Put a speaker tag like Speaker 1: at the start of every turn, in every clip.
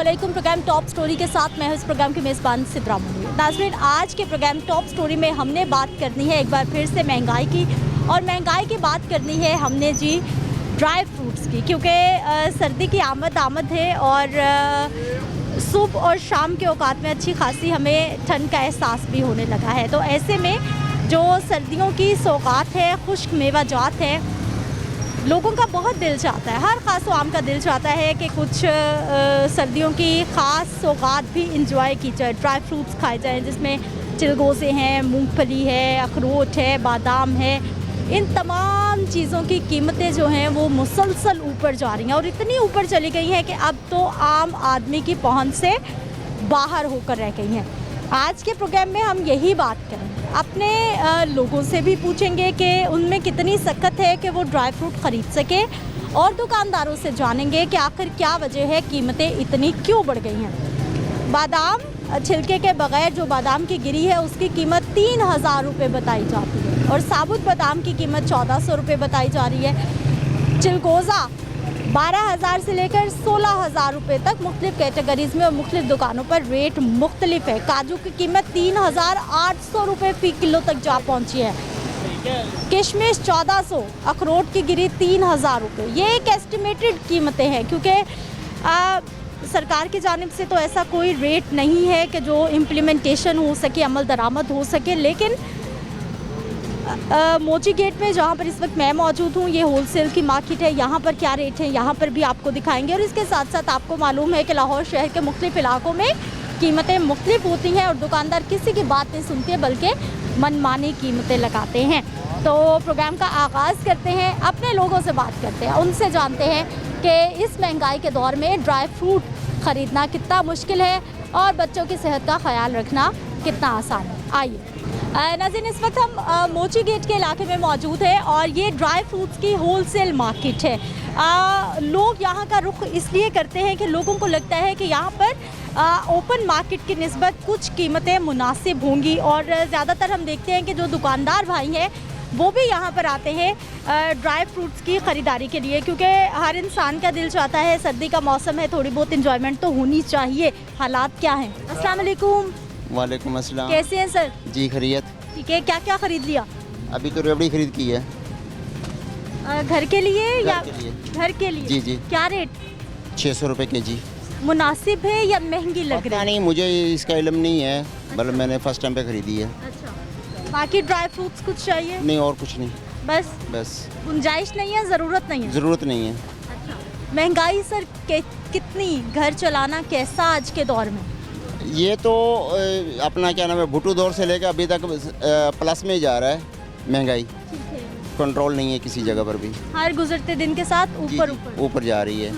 Speaker 1: अस्सलामुअलैकुम। Programme top story के साथ मैं हूं इस प्रोग्राम की मेज़बान सिद्रा मुनी। नाज़रीन, आज के प्रोग्राम टॉप स्टोरी में हमने बात करनी है एक बार फिर से महंगाई की, और महंगाई की बात करनी है हमने जी ड्राई फ्रूट्स की, क्योंकि सर्दी की आमद है और सुबह और शाम के औकात में अच्छी खासी हमें ठंड का एहसास भी होने लगा है। तो ऐसे में जो सर्दियों की सौगात है, खुश्क मेवाजात है, लोगों का बहुत दिल चाहता है, हर ख़ास आम का दिल चाहता है कि कुछ सर्दियों की ख़ास सौगात भी इंजॉय की जाए, ड्राई फ्रूट्स खाए जाएँ, जिसमें चिलगोज़े हैं, मूंगफली है, अखरोट है, बादाम है। इन तमाम चीज़ों की कीमतें जो हैं वो मुसलसल ऊपर जा रही हैं और इतनी ऊपर चली गई हैं कि अब तो आम आदमी की पहुंच से बाहर होकर रह गई हैं। आज के प्रोग्राम में हम यही बात करेंगे, अपने लोगों से भी पूछेंगे कि उनमें कितनी सख्त है कि वो ड्राई फ्रूट ख़रीद सके, और दुकानदारों से जानेंगे कि आखिर क्या वजह है, कीमतें इतनी क्यों बढ़ गई हैं। बादाम छिलके के बगैर जो बादाम की गिरी है उसकी कीमत 3000 रुपये बताई जाती है, और साबुत बादाम की कीमत 1400 रुपये बताई जा रही है। चिलगोज़ा 12,000 से लेकर 16,000 रुपये तक मुख्तलिफ कैटेगरीज़ में और मुख्तलिफ दुकानों पर रेट मुख्तलिफ है। काजू की कीमत 3,800 रुपये फ़ी किलो तक जा पहुंची है। किशमिश 1400, अखरोट की गिरी 3,000 रुपये। ये एक एस्टिमेटेड कीमतें हैं, क्योंकि सरकार की जानिब से तो ऐसा कोई रेट नहीं है कि जो इम्प्लीमेंटेशन हो सके, अमल दरामद हो सके। लेकिन मोची गेट में जहाँ पर इस वक्त मैं मौजूद हूँ, ये होलसेल की मार्केट है, यहाँ पर क्या रेट है यहाँ पर भी आपको दिखाएंगे। और इसके साथ साथ आपको मालूम है कि लाहौर शहर के मुख्तलिफ इलाकों में कीमतें मुख्तलिफ होती हैं और दुकानदार किसी की बात नहीं सुनते बल्कि मनमानी कीमतें लगाते हैं। तो प्रोग्राम का आगाज़ करते हैं, अपने लोगों से बात करते हैं, उनसे जानते हैं कि इस महंगाई के दौर में ड्राई फ्रूट ख़रीदना कितना मुश्किल है और बच्चों की सेहत का ख्याल रखना कितना आसान है। आइए नाज़रीन, इस वक्त हम मोची गेट के इलाके में मौजूद है और ये ड्राई फ्रूट्स की होलसेल मार्केट है। लोग यहाँ का रुख इसलिए करते हैं कि लोगों को लगता है कि यहाँ पर ओपन मार्केट की निस्बत कुछ कीमतें मुनासिब होंगी, और ज़्यादातर हम देखते हैं कि जो दुकानदार भाई हैं वो भी यहाँ पर आते हैं ड्राई फ्रूट्स की ख़रीदारी के लिए, क्योंकि हर इंसान का दिल चाहता है, सर्दी का मौसम है, थोड़ी बहुत इंजॉयमेंट तो होनी चाहिए। हालात क्या हैं? अस्सलाम वालेकुम।
Speaker 2: वालेकुम अस्सलाम।
Speaker 1: कैसे हैं सर?
Speaker 2: जी खैरियत।
Speaker 1: ठीक है, क्या क्या ख़रीद लिया?
Speaker 2: अभी तो रबड़ी खरीद की है।
Speaker 1: घर के लिए या
Speaker 2: के लिए?
Speaker 1: घर के लिए।
Speaker 2: जी जी।
Speaker 1: क्या रेट?
Speaker 2: 600 रुपये केजी।
Speaker 1: मुनासिब है या महंगी लग रही है?
Speaker 2: नहीं, मुझे इसका इल्म नहीं है, बल्कि मैंने फ़र्स्ट टाइम पे ख़रीदी है।
Speaker 1: अच्छा, बाकी ड्राई फ्रूट्स कुछ चाहिए?
Speaker 2: नहीं, और कुछ नहीं, बस
Speaker 1: गुंजाइश नहीं है, ज़रूरत नहीं है?
Speaker 2: ज़रूरत नहीं है।
Speaker 1: अच्छा, महंगाई सर कितनी, घर चलाना कैसा आज के दौर में?
Speaker 2: ये तो अपना क्या नाम है, भुट्टो दौर से लेकर अभी तक प्लस में ही जा रहा है महंगाई। कंट्रोल नहीं है किसी जगह पर भी,
Speaker 1: हर गुजरते दिन के साथ
Speaker 2: ऊपर जा रही है।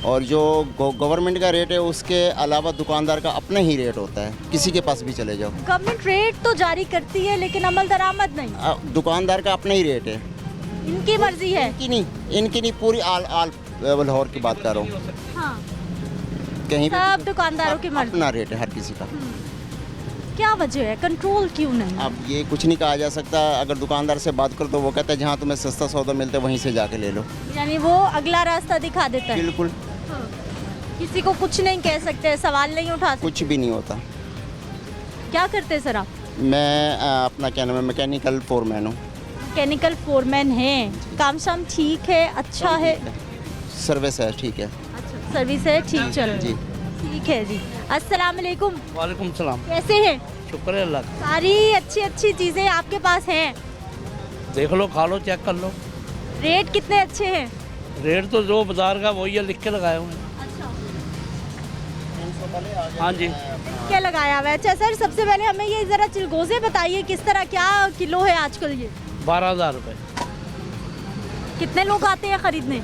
Speaker 2: और जो गवर्नमेंट का रेट है उसके अलावा दुकानदार का अपना ही रेट होता है, किसी के पास भी चले जाओ।
Speaker 1: गवर्नमेंट रेट तो जारी करती है लेकिन अमल दरामद नहीं।
Speaker 2: दुकानदार का अपना ही रेट है,
Speaker 1: इनकी मर्जी है।
Speaker 2: इनकी नहीं, पूरी आल लाहौर की बात कर रहा हूँ।
Speaker 1: हाँ,
Speaker 2: कहीं
Speaker 1: सब दुकानदारों की मर्जी,
Speaker 2: अपना रेट है हर किसी का।
Speaker 1: क्या वजह है, कंट्रोल क्यों नहीं?
Speaker 2: अब ये कुछ नहीं कहा जा सकता। अगर दुकानदार से बात करो तो वो कहता है जहाँ तुम्हें सस्ता सौदा मिलता है वहीं से जाके ले लो,
Speaker 1: यानी वो अगला रास्ता दिखा देता है।
Speaker 2: बिल्कुल।
Speaker 1: किसी को कुछ नहीं कह सकते, सवाल नहीं उठा सकते,
Speaker 2: कुछ भी नहीं होता।
Speaker 1: क्या करते सर आप?
Speaker 2: मैं अपना क्या नाम है, मैकेनिकल फोरमैन हूँ।
Speaker 1: मैकेनिकल फोरमैन हैं, काम शाम ठीक है, अच्छा है,
Speaker 2: सर्विस है ठीक है।
Speaker 1: अच्छा, सर्विस है ठीक, चलो
Speaker 2: जी
Speaker 1: ठीक है जी। अस्सलाम वालेकुम।
Speaker 3: वालेकुम सलाम।
Speaker 1: कैसे हैं?
Speaker 3: शुक्र है अल्लाह का।
Speaker 1: सारी अच्छी अच्छी चीज़ें आपके पास हैं,
Speaker 3: देख लो, खा लो, चेक कर लो।
Speaker 1: रेट कितने अच्छे हैं?
Speaker 3: रेट तो जो बाजार का वही है, लिख के लगाए हुए हैं।
Speaker 1: अच्छा,
Speaker 3: हाँ जी।
Speaker 1: क्या लगाया हुआ है? अच्छा सर, सबसे पहले हमें ये ज़रा चिलगोज़े बताइए, किस तरह क्या किलो है आजकल ये?
Speaker 3: 12,000 रुपये।
Speaker 1: कितने लोग आते हैं ख़रीदने?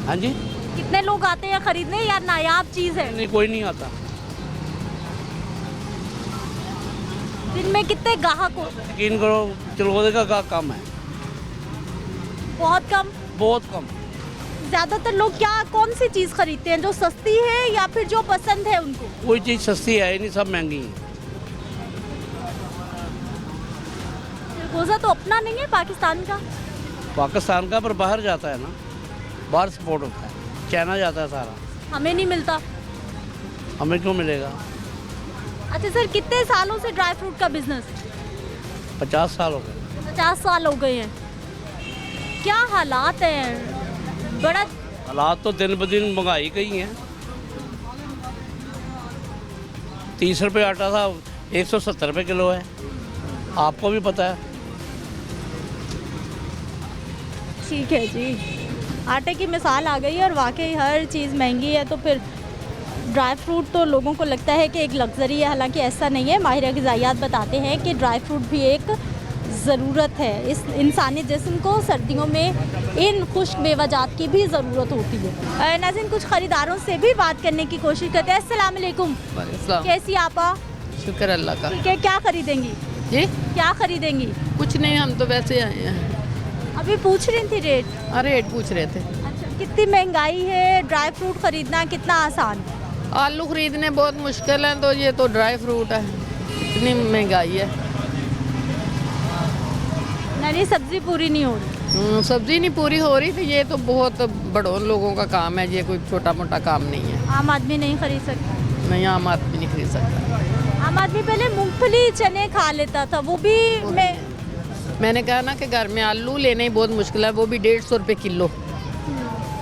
Speaker 3: हाँ जी।
Speaker 1: कितने लोग आते हैं ख़रीदने, या नायाब चीज़ है?
Speaker 3: नहीं, कोई नहीं आता।
Speaker 1: दिन में कितने ग्राहक हो?
Speaker 3: यकीन करो, चिलगोज़े का कम है,
Speaker 1: बहुत कम।
Speaker 3: बहुत कम।
Speaker 1: ज़्यादातर लोग क्या, कौन सी चीज़ खरीदते हैं, जो सस्ती है या फिर जो पसंद है उनको?
Speaker 3: कोई चीज़ सस्ती है ही नहीं, सब महंगी है।
Speaker 1: चिलगोज़ा तो अपना नहीं है, पाकिस्तान का।
Speaker 3: पाकिस्तान का, पर बाहर जाता है ना, बाहर सपोर्ट होता है, चाइना जाता है सारा।
Speaker 1: हमें नहीं मिलता।
Speaker 3: हमें क्यों मिलेगा?
Speaker 1: अच्छा सर, कितने सालों से ड्राई फ्रूट का बिजनेस?
Speaker 3: 50 साल हो गए।
Speaker 1: 50 साल हो गए हैं। क्या हालात हैं? बड़ा
Speaker 3: हालात तो दिन ब दिन महंगाई गई है। 30 रुपये आटा था, 170 रुपये किलो है। आपको भी पता है।
Speaker 1: ठीक है जी, आटे की मिसाल आ गई है और वाकई हर चीज़ महंगी है। तो फिर ड्राई फ्रूट तो लोगों को लगता है कि एक लग्जरी है, हालांकि ऐसा नहीं है। माहिर ग़िज़ाइयात बताते हैं कि ड्राई फ्रूट भी एक ज़रूरत है। इस इंसानी जिस्म को सर्दियों में इन खुश्क मेवाजात की भी ज़रूरत होती है। नाज़रीन, कुछ ख़रीदारों से भी बात करने की कोशिश करते हैं। अस्सलाम वालेकुम, कैसी आपा?
Speaker 4: शुक्र अल्लाह का।
Speaker 1: ठीक है, क्या खरीदेंगी?
Speaker 4: जी
Speaker 1: क्या खरीदेंगी?
Speaker 4: कुछ नहीं, हम तो वैसे आए हैं।
Speaker 1: अभी पूछ रही थी रेट।
Speaker 4: रेट पूछ रहे थे।
Speaker 1: अच्छा, कितनी महंगाई है, ड्राई फ्रूट खरीदना कितना आसान?
Speaker 4: आलू खरीदने बहुत मुश्किल है, तो ये तो ड्राई फ्रूट है, इतनी महंगाई है।
Speaker 1: नहीं, सब्जी पूरी नहीं हो रही।
Speaker 4: सब्जी नहीं पूरी हो रही, तो ये तो बहुत बड़ों लोगों का काम है, ये कोई छोटा मोटा काम नहीं है।
Speaker 1: आम आदमी नहीं खरीद सकता।
Speaker 4: नहीं, आम आदमी नहीं खरीद सकता।
Speaker 1: आम आदमी पहले मूंगफली चने खा लेता था, वो भी
Speaker 4: मैंने कहा ना कि घर में आलू लेने ही बहुत मुश्किल है, वो भी 150 रुपये किलो।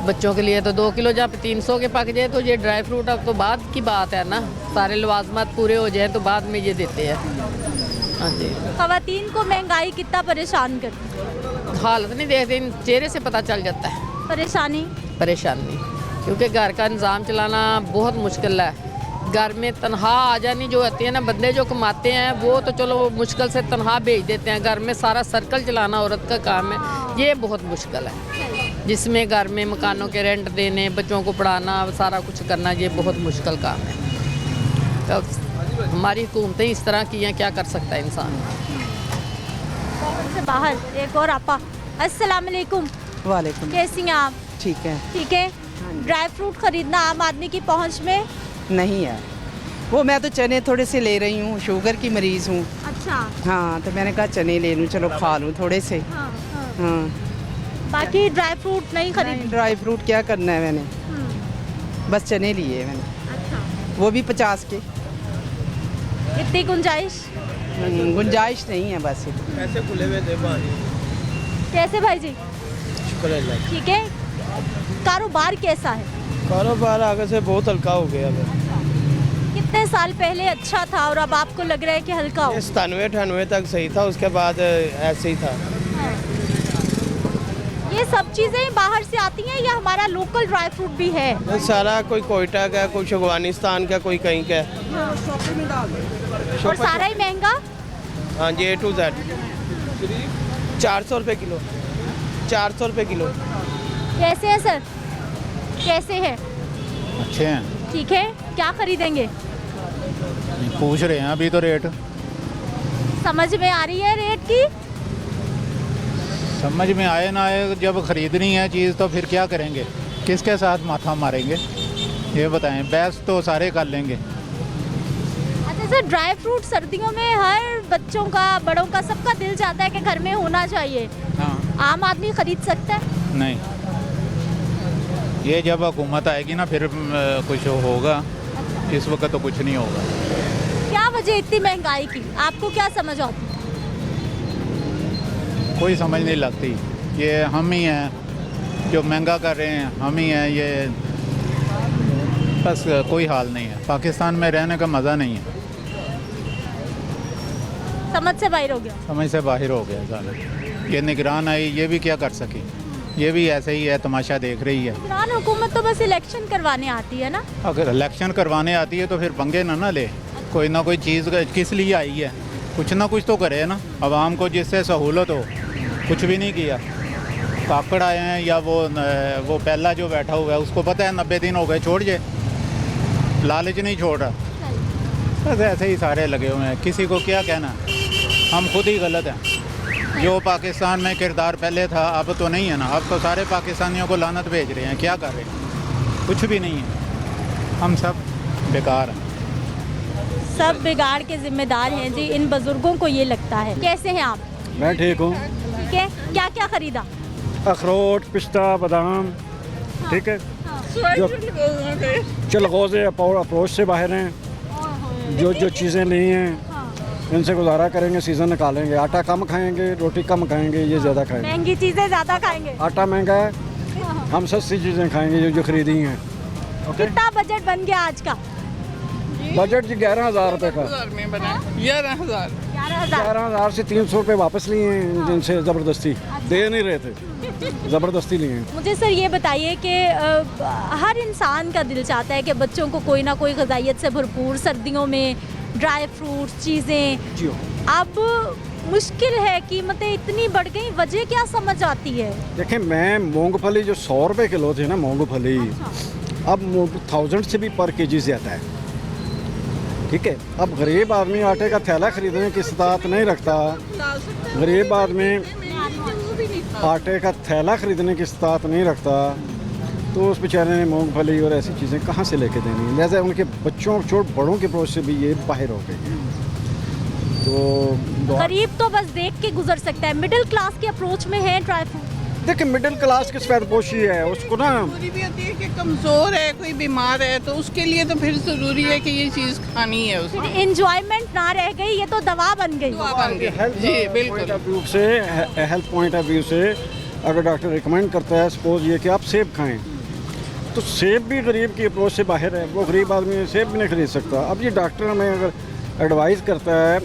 Speaker 4: बच्चों के लिए तो 2 किलो जहाँ पे 300 के पक जाए, तो ये ड्राई फ्रूट अब तो बाद की बात है ना, सारे लवाजमात पूरे हो जाए तो बाद में ये देते हैं। हाँ जी।
Speaker 1: खवातीन को महंगाई कितना परेशान करती है?
Speaker 4: हालत नहीं देखते, इन चेहरे से पता चल जाता है परेशानी, क्योंकि घर का इंतज़ाम चलाना बहुत मुश्किल है। घर में तनहा आ जानी जो होती है ना, बंदे जो कमाते हैं वो तो चलो मुश्किल से तनहा भेज देते हैं। घर में सारा सर्कल चलाना औरत का काम है, ये बहुत मुश्किल है, जिसमें घर में मकानों के रेंट देने, बच्चों को पढ़ाना, सारा कुछ करना, ये बहुत मुश्किल काम है। तो हमारी हुकूमतें इस तरह की हैं, क्या कर सकता है इंसान।
Speaker 1: से बाहर एक और आपा। अस्सलाम वालेकुम।
Speaker 5: वालेकुम।
Speaker 1: कैसी हैं आप?
Speaker 5: ठीक है।
Speaker 1: ठीक है। ड्राई फ्रूट खरीदना आम आदमी की पहुंच में
Speaker 5: नहीं है वो, मैं तो चने थोड़े से ले रही हूँ, शुगर की मरीज़ हूँ।
Speaker 1: अच्छा।
Speaker 5: हाँ, तो मैंने कहा चने ले लूँ, चलो खा लूँ थोड़े से।
Speaker 1: हाँ, हाँ।
Speaker 5: हाँ।
Speaker 1: बाकी ड्राई फ्रूट नहीं
Speaker 5: नहीं,
Speaker 1: खरीद।
Speaker 5: ड्राई फ्रूट क्या करना है मैंने, बस चने लिए मैंने।
Speaker 1: अच्छा।
Speaker 5: वो भी 50 के।
Speaker 1: इतनी गुंजाइश?
Speaker 5: गुंजाइश नहीं है बस।
Speaker 3: कैसे खुले हुए थे भाई?
Speaker 1: कैसे भाई जी?
Speaker 3: शुक्र अल्लाह।
Speaker 1: ठीक है। कारोबार कैसा है?
Speaker 3: कारोबार आगे से बहुत हल्का हो गया है।
Speaker 1: कितने साल पहले अच्छा था और अब आपको लग रहा है कि हल्का हो?
Speaker 3: 97-98 तक सही था, उसके बाद ऐसे ही था।
Speaker 1: ये सब चीज़ें बाहर से आती हैं या हमारा लोकल ड्राई फ्रूट भी है?
Speaker 3: सारा कोई कोयटा का, कोई अफगानिस्तान का, कोई कहीं का।
Speaker 1: और सारा ही महंगा?
Speaker 3: हाँ जी, A to Z 400 रुपये किलो। 400 रुपये किलो।
Speaker 1: कैसे है सर, कैसे है?
Speaker 6: अच्छे हैं।
Speaker 1: ठीक है। क्या खरीदेंगे?
Speaker 6: पूछ रहे हैं अभी तो रेट।
Speaker 1: समझ में आ रही है रेट की?
Speaker 6: समझ में आए ना आए, जब खरीदनी है चीज़ तो फिर क्या करेंगे, किसके साथ माथा मारेंगे, ये बताएं। बहस तो सारे कर लेंगे।
Speaker 1: अच्छा सर, ड्राई फ्रूट सर्दियों में हर बच्चों का, बड़ों का, सबका दिल चाहता है कि घर में होना चाहिए।
Speaker 6: हाँ।
Speaker 1: आम आदमी खरीद सकता है?
Speaker 6: नहीं, ये जब हुकूमत आएगी ना फिर कुछ होगा, इस वक्त तो कुछ नहीं होगा।
Speaker 1: क्या वजह इतनी महंगाई की, आपको क्या समझ आती?
Speaker 6: कोई समझ नहीं लगती। ये हम ही हैं जो महंगा कर रहे हैं, हम ही हैं ये, बस कोई हाल नहीं है। पाकिस्तान में रहने का मज़ा नहीं है।
Speaker 1: समझ से बाहर हो गया।
Speaker 6: समझ से बाहर हो गया सारा। ये निगरान आई, ये भी क्या कर सकी, ये भी ऐसे ही है, तमाशा देख रही है।
Speaker 1: निगरान हुकूमत तो बस इलेक्शन करवाने आती है ना।
Speaker 6: अगर इलेक्शन करवाने आती है तो फिर पंगे ना ले, कोई ना कोई चीज़ किस लिए आई है, कुछ ना कुछ तो करे ना आवाम को, जिससे सहूलत हो। कुछ भी नहीं किया। काकड़ आए हैं या वो पहला जो बैठा हुआ है उसको पता है 90 दिन हो गए, छोड़ जे, लालच नहीं छोड़ रहा। बस ऐसे ही सारे लगे हुए हैं, किसी को क्या कहना, हम खुद ही गलत हैं। जो पाकिस्तान में किरदार पहले था अब तो नहीं है ना, अब तो सारे पाकिस्तानियों को लानत भेज रहे हैं। क्या कर रहे हैं, कुछ भी नहीं है, हम सब बेकार हैं।
Speaker 1: सब बिगाड़ के जिम्मेदार हैं जी, इन बुजुर्गों को ये लगता है। कैसे हैं आप?
Speaker 7: मैं ठीक हूँ।
Speaker 1: ठीक है। क्या क्या खरीदा?
Speaker 7: अखरोट, पिस्ता, बादाम। ठीक है। जो चलगोज़े अप्रोच से बाहर हैं, जो चीज़ें नहीं हैं इनसे गुजारा करेंगे, सीज़न निकालेंगे। आटा कम खाएंगे, रोटी कम खाएंगे, ये ज़्यादा खाएंगे।
Speaker 1: महंगी चीज़ें ज़्यादा खाएंगे।
Speaker 7: आटा महंगा है, हम सस्ती चीज़ें खाएंगे जो खरीदी हैं। ओके,
Speaker 1: कितना बजट बन गया आज का?
Speaker 7: बजट जी 11,000 रुपये का। 11,000 से 300 रुपये वापस लिए हैं जिनसे ज़बरदस्ती दे नहीं रहे थे, ज़बरदस्ती लिए हैं।
Speaker 1: मुझे सर ये बताइए कि हर इंसान का दिल चाहता है कि बच्चों को कोई ना कोई ग़िज़ाइयत से भरपूर, सर्दियों में ड्राई फ्रूट्स चीज़ें।
Speaker 7: जी
Speaker 1: अब मुश्किल है, कीमतें इतनी बढ़ गई, वजह क्या समझ आती है?
Speaker 7: देखें, मैं मूंगफली जो 100 रुपये किलो थी ना मूंगफली, अब 1000 से भी पर केजी ज़्यादा है। ठीक है, अब गरीब आदमी आटे का थैला खरीदने की इस्तात नहीं रखता, गरीब आदमी आटे का थैला खरीदने की इस्तात नहीं रखता, तो उस बेचारे ने मूंगफली और ऐसी चीज़ें कहाँ से लेके देनी है। लिहाजा उनके बच्चों छोट बड़ों के अप्रोच से भी ये बाहर हो गई है। तो
Speaker 1: गरीब तो बस देख के गुजर सकता है, मिडिल क्लास के अप्रोच में है ड्राई फ्रूट।
Speaker 7: देखिए, मिडिल क्लास की सफेदपोशी है, उसको ना
Speaker 5: जरूरी भी होती है कि कमज़ोर है, कोई बीमार है, तो उसके लिए तो फिर ज़रूरी है कि ये चीज़ खानी है उसको।
Speaker 1: इंजॉयमेंट ना रह गई, ये तो दवा बन गई।
Speaker 5: जी बिल्कुल।
Speaker 7: हेल्थ पॉइंट ऑफ व्यू से अगर डॉक्टर रिकमेंड करता है, सपोज ये कि आप सेब खाएं, तो सेब भी गरीब की अप्रोच से बाहर है, वो गरीब आदमी सेब भी नहीं खरीद सकता। अब ये डॉक्टर हमें अगर एडवाइस करता है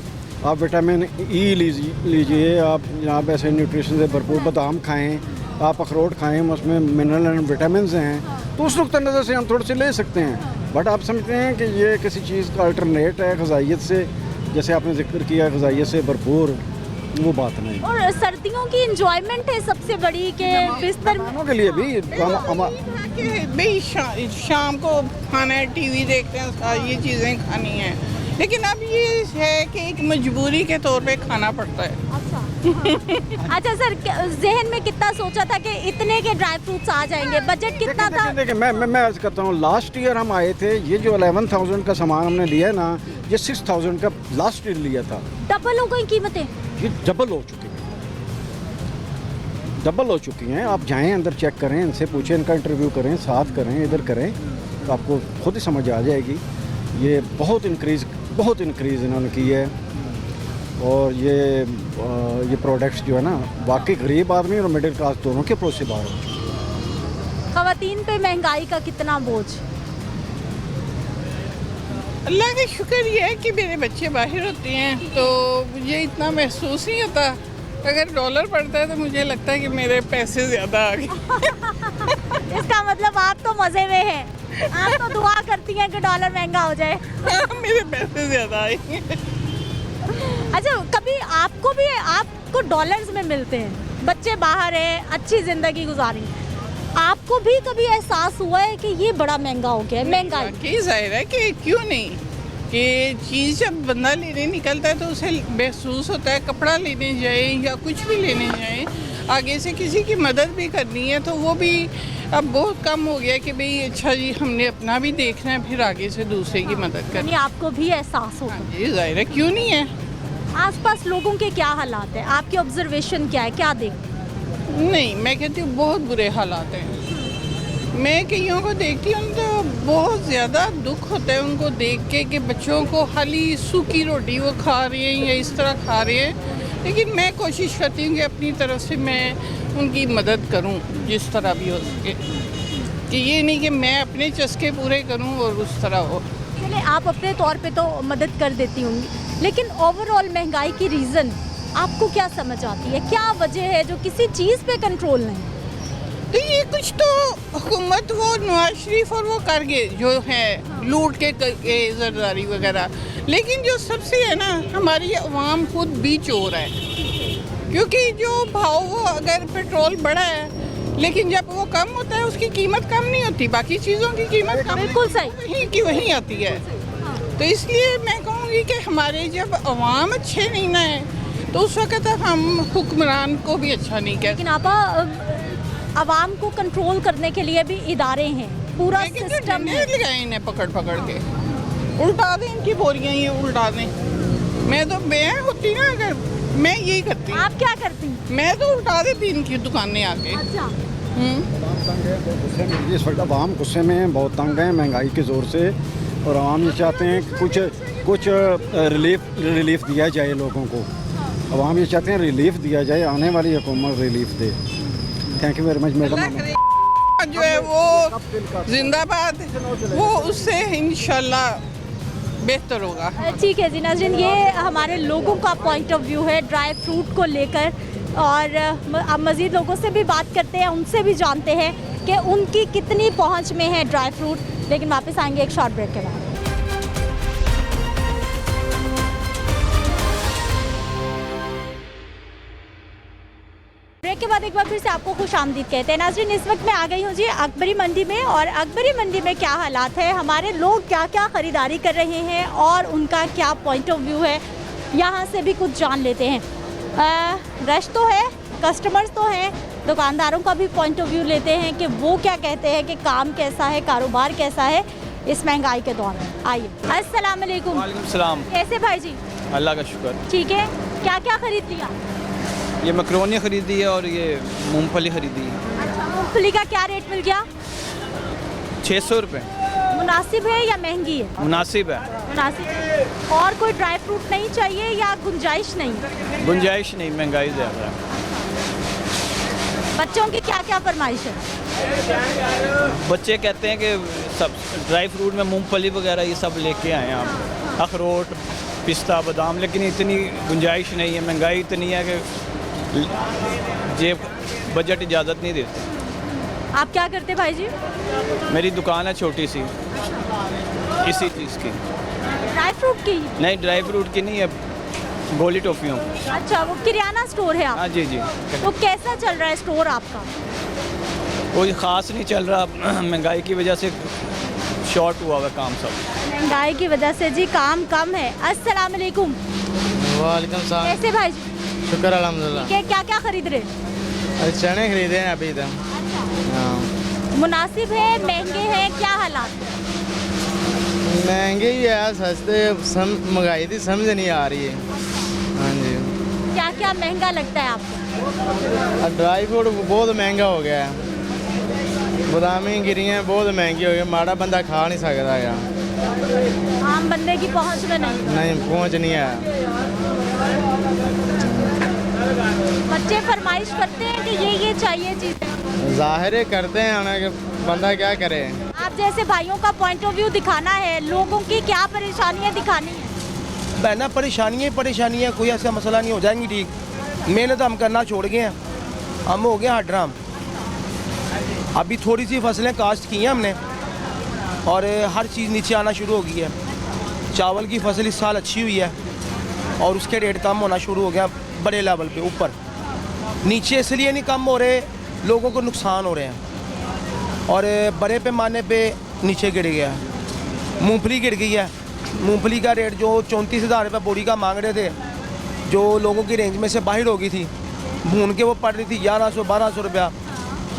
Speaker 7: आप विटामिन ई लीजिए, आप यहाँ ऐसे न्यूट्रिशन से भरपूर बादाम खाएं, आप अखरोट खाएं, उसमें मिनरल एंड विटामिन हैं, तो उस नुक़्ते नज़र से हम थोड़े से ले सकते हैं। बट आप समझते हैं कि ये किसी चीज़ का अल्टरनेट है ग़िज़ाइयत से, जैसे आपने जिक्र किया ग़िज़ाइयत से भरपूर, वो बात नहीं।
Speaker 1: और सर्दियों की इंजॉयमेंट है सबसे बड़ी के बिस्तर
Speaker 7: के लिए भी
Speaker 5: भाई शाम को खाना है, टीवी देखते हैं, ये चीज़ें खानी है, लेकिन अब ये है कि एक मजबूरी के तौर पे खाना पड़ता है।
Speaker 1: अच्छा सर, जहन में कितना सोचा था कि इतने के ड्राई फ्रूट्स आ जाएंगे, बजट कितना था?
Speaker 7: देखिए, मैं अर्ज़ करता हूँ, लास्ट ईयर हम आए थे, ये जो 11,000 का सामान हमने लिया ना, ये 6,000 का लास्ट ईयर लिया था।
Speaker 1: डबल हो गई कीमतें?
Speaker 7: ये डबल हो चुकी हैं, डबल हो चुकी हैं। आप जाएं अंदर, चेक करें, इनसे पूछें, इनका इंटरव्यू करें, साथ करें, इधर करें, तो आपको खुद ही समझ आ जाएगी। ये बहुत इंक्रीज़ इन्होंने की है, और ये प्रोडक्ट्स जो है ना, वाकई गरीब आदमी और मिडिल क्लास दोनों के अप्रोच से बाहर हो चुके हैं।
Speaker 1: ख़वातीन पे महंगाई का कितना बोझ?
Speaker 5: अल्लाह का शुक्र ये है कि मेरे बच्चे बाहर होते हैं, तो मुझे इतना महसूस नहीं होता। अगर डॉलर पड़ता है तो मुझे लगता है कि मेरे पैसे ज़्यादा आ गए।
Speaker 1: इसका मतलब आप तो मज़े में हैं, आप तो दुआ करती हैं कि डॉलर महंगा हो जाए।
Speaker 5: मेरे पैसे ज़्यादा आएंगे।
Speaker 1: अच्छा, कभी आपको डॉलर्स में मिलते हैं, बच्चे बाहर हैं, अच्छी ज़िंदगी गुजारी, आपको भी कभी एहसास हुआ है कि ये बड़ा महंगा हो गया है? महंगाई
Speaker 5: की जाहिर है कि क्यों नहीं, कि चीज़ जब बंदा लेने निकलता है तो उसे महसूस होता है, कपड़ा लेने जाए या कुछ भी लेने जाए, आगे से किसी की मदद भी करनी है, तो वो भी अब बहुत कम हो गया कि भाई अच्छा जी हमने अपना भी देखना है, फिर आगे से दूसरे की मदद करनी।
Speaker 1: आपको भी एहसास होता है?
Speaker 5: जी जाहिर है, क्यों नहीं है।
Speaker 1: आसपास लोगों के क्या हालात हैं, आपकी ऑब्जर्वेशन क्या है, क्या देखते?
Speaker 5: नहीं, मैं कहती हूँ बहुत बुरे हालात हैं। मैं कईयों को देखती हूँ तो बहुत ज़्यादा दुख होता है उनको देख के कि बच्चों को खाली सूखी रोटी वो खा रहे हैं या इस तरह खा रहे हैं, लेकिन मैं कोशिश करती हूँ कि अपनी तरफ से मैं उनकी मदद करूँ जिस तरह भी हो सके, कि ये नहीं कि मैं अपने चस्के पूरे करूँ और उस तरह हो।
Speaker 1: चलिए, आप अपने तौर पे तो मदद कर देती होंगी, लेकिन ओवरऑल महंगाई की रीज़न आपको क्या समझ आती है? क्या वजह है जो किसी चीज़ पे कंट्रोल नहीं?
Speaker 5: तो ये कुछ तो हुकूमत वो नवाज शरीफ और वो कर गए जो है, लूट के जरदारी वगैरह, लेकिन जो सबसे है ना, हमारी अवाम खुद भी चोर है, क्योंकि जो भाव वो अगर पेट्रोल बढ़ा है, लेकिन जब वो कम होता है उसकी कीमत कम नहीं होती, बाकी चीज़ों की कीमत कम
Speaker 1: बिल्कुल सही
Speaker 5: वहीं की वहीं आती है। तो इसलिए मैं कहूँगी कि हमारे जब अवाम अच्छे नहीं ना है तो उस वक्त हम हुक्मरान को भी अच्छा नहीं कहते।
Speaker 1: लेकिन आपा, अवाम को कंट्रोल करने के लिए भी इदारे हैं, पूरा सिस्टम है।
Speaker 5: लगाए इन्हें पकड़ के उल्टा दें इनकी बोरियां, ये उल्टा दें। मैं होती ना, अगर मैं यही करती।
Speaker 1: आप क्या करती?
Speaker 5: मैं तो उल्टा देती इनकी दुकानें आके।
Speaker 1: अच्छा,
Speaker 7: आवाम तंग है, बहुत गुस्से में, इस वक्त आवाम गुस्से में है, बहुत तंग है महंगाई के ज़ोर से, और आवाम ये चाहते हैं कि कुछ रिलीफ दिया जाए लोगों को। आवाम ये चाहते हैं रिलीफ दिया जाए, आने वाली हुकूमत relief they. Thank you very much madam.
Speaker 5: जो है वो जिंदाबाद, वो उससे इंशाल्लाह बेहतर होगा।
Speaker 1: ठीक है जी नाज़रीन, ये हमारे लोगों का पॉइंट ऑफ व्यू है ड्राई फ्रूट को लेकर, और अब मज़ीद लोगों से भी बात करते हैं, उनसे भी जानते हैं कि उनकी कितनी पहुंच में है ड्राई फ्रूट। लेकिन वापस आएंगे एक शॉर्ट ब्रेक के बाद। ब्रेक के बाद एक बार फिर से आपको खुश आमदीद कहते हैं। नाज़रीन, इस वक्त मैं आ गई हूँ जी अकबरी मंडी में, और अकबरी मंडी में क्या हालात है, हमारे लोग क्या क्या ख़रीदारी कर रहे हैं और उनका क्या पॉइंट ऑफ व्यू है, यहाँ से भी कुछ जान लेते हैं। रश तो है, कस्टमर्स तो हैं, दुकानदारों का भी पॉइंट ऑफ व्यू लेते हैं कि वो क्या कहते हैं कि काम कैसा है, कारोबार कैसा है इस महंगाई के दौर में। आइए। अस्सलाम वालेकुम।
Speaker 3: वालेकुम सलाम।
Speaker 1: कैसे भाई जी?
Speaker 3: अल्लाह का शुक्र।
Speaker 1: ठीक है, क्या क्या खरीद लिया?
Speaker 3: ये मकरोनी खरीदी है और ये मूंगफली खरीदी है।
Speaker 1: अच्छा, मूंगफली का क्या रेट मिल गया?
Speaker 3: 600 रुपये।
Speaker 1: मुनासिब है या महंगी है?
Speaker 3: मुनासिब है।
Speaker 1: मुनासिब। और कोई ड्राई फ्रूट नहीं चाहिए या गुंजाइश नहीं?
Speaker 3: गुंजाइश नहीं, महंगाई ज़्यादा है।
Speaker 1: बच्चों की क्या क्या फरमाइश है?
Speaker 3: बच्चे कहते हैं कि सब ड्राई फ्रूट में मूंगफली वगैरह ये सब लेके आए हैं आप, अखरोट, पिस्ता, बादाम, लेकिन इतनी गुंजाइश नहीं है, महंगाई इतनी है कि जेब बजट इजाज़त नहीं देते।
Speaker 1: आप क्या करते भाई जी?
Speaker 3: मेरी दुकान है छोटी सी, इसी चीज़ की।
Speaker 1: ड्राई फ्रूट की?
Speaker 3: नहीं, ड्राई फ्रूट की नहीं है, गोली टॉफियों की।
Speaker 1: अच्छा, वो किराना स्टोर है आप?
Speaker 3: हाँ जी जी।
Speaker 1: तो कैसा चल रहा है स्टोर आपका?
Speaker 3: कोई ख़ास नहीं चल रहा, महंगाई की वजह से शॉर्ट हुआ हुआ काम सब।
Speaker 1: महंगाई की वजह से जी काम कम है। अस्सलाम वालेकुम।
Speaker 8: वालेकुम सलाम।
Speaker 1: कैसे भाई जी?
Speaker 8: शुक्र अल्हम्दुलिल्लाह।
Speaker 1: क्या क्या खरीद रहे?
Speaker 8: चने खरीदे हैं अभी तक। हाँ।
Speaker 1: मुनासिब है, महंगे हैं, क्या हालात?
Speaker 8: महंगे ही है, सस्ते महंगाई थी समझ नहीं आ रही है। हाँ जी।
Speaker 1: क्या क्या महंगा लगता है आपको?
Speaker 8: ड्राई फ्रूट बहुत महंगा हो गया है, बादामी गिरियाँ बहुत महंगी हो गई, माड़ा बंदा खा नहीं सकता है।
Speaker 1: आम बंदे की पहुंच में नहीं
Speaker 8: पहुँच नहीं है।
Speaker 1: बच्चे फरमाइश करते हैं कि ये चाहिए चीज़ें।
Speaker 8: ज़ाहिर करते हैं ना कि बंदा क्या करे।
Speaker 1: आप जैसे भाइयों का पॉइंट ऑफ व्यू दिखाना है, लोगों की क्या परेशानियां दिखानी है?
Speaker 9: बहना परेशानियाँ कोई ऐसा मसला नहीं, हो जाएंगी ठीक। मेहनत हम करना छोड़ गए हैं, हम हो गए हड्राम। अभी थोड़ी सी फसलें काश्त की हैं हमने और हर चीज़ नीचे आना शुरू हो गई है। चावल की फसल इस साल अच्छी हुई है और उसके रेट कम होना शुरू हो गया बड़े लेवल पे। ऊपर नीचे इसलिए नहीं कम हो रहे, लोगों को नुकसान हो रहे हैं और बड़े पैमाने पे नीचे गिर गया है। मूंगफली गिर गई है, मूंगफली का रेट जो 34,000 रुपये बोरी का मांग रहे थे, जो लोगों की रेंज में से बाहर हो गई थी, भून के वो पड़ रही थी 1100-1200 रुपया,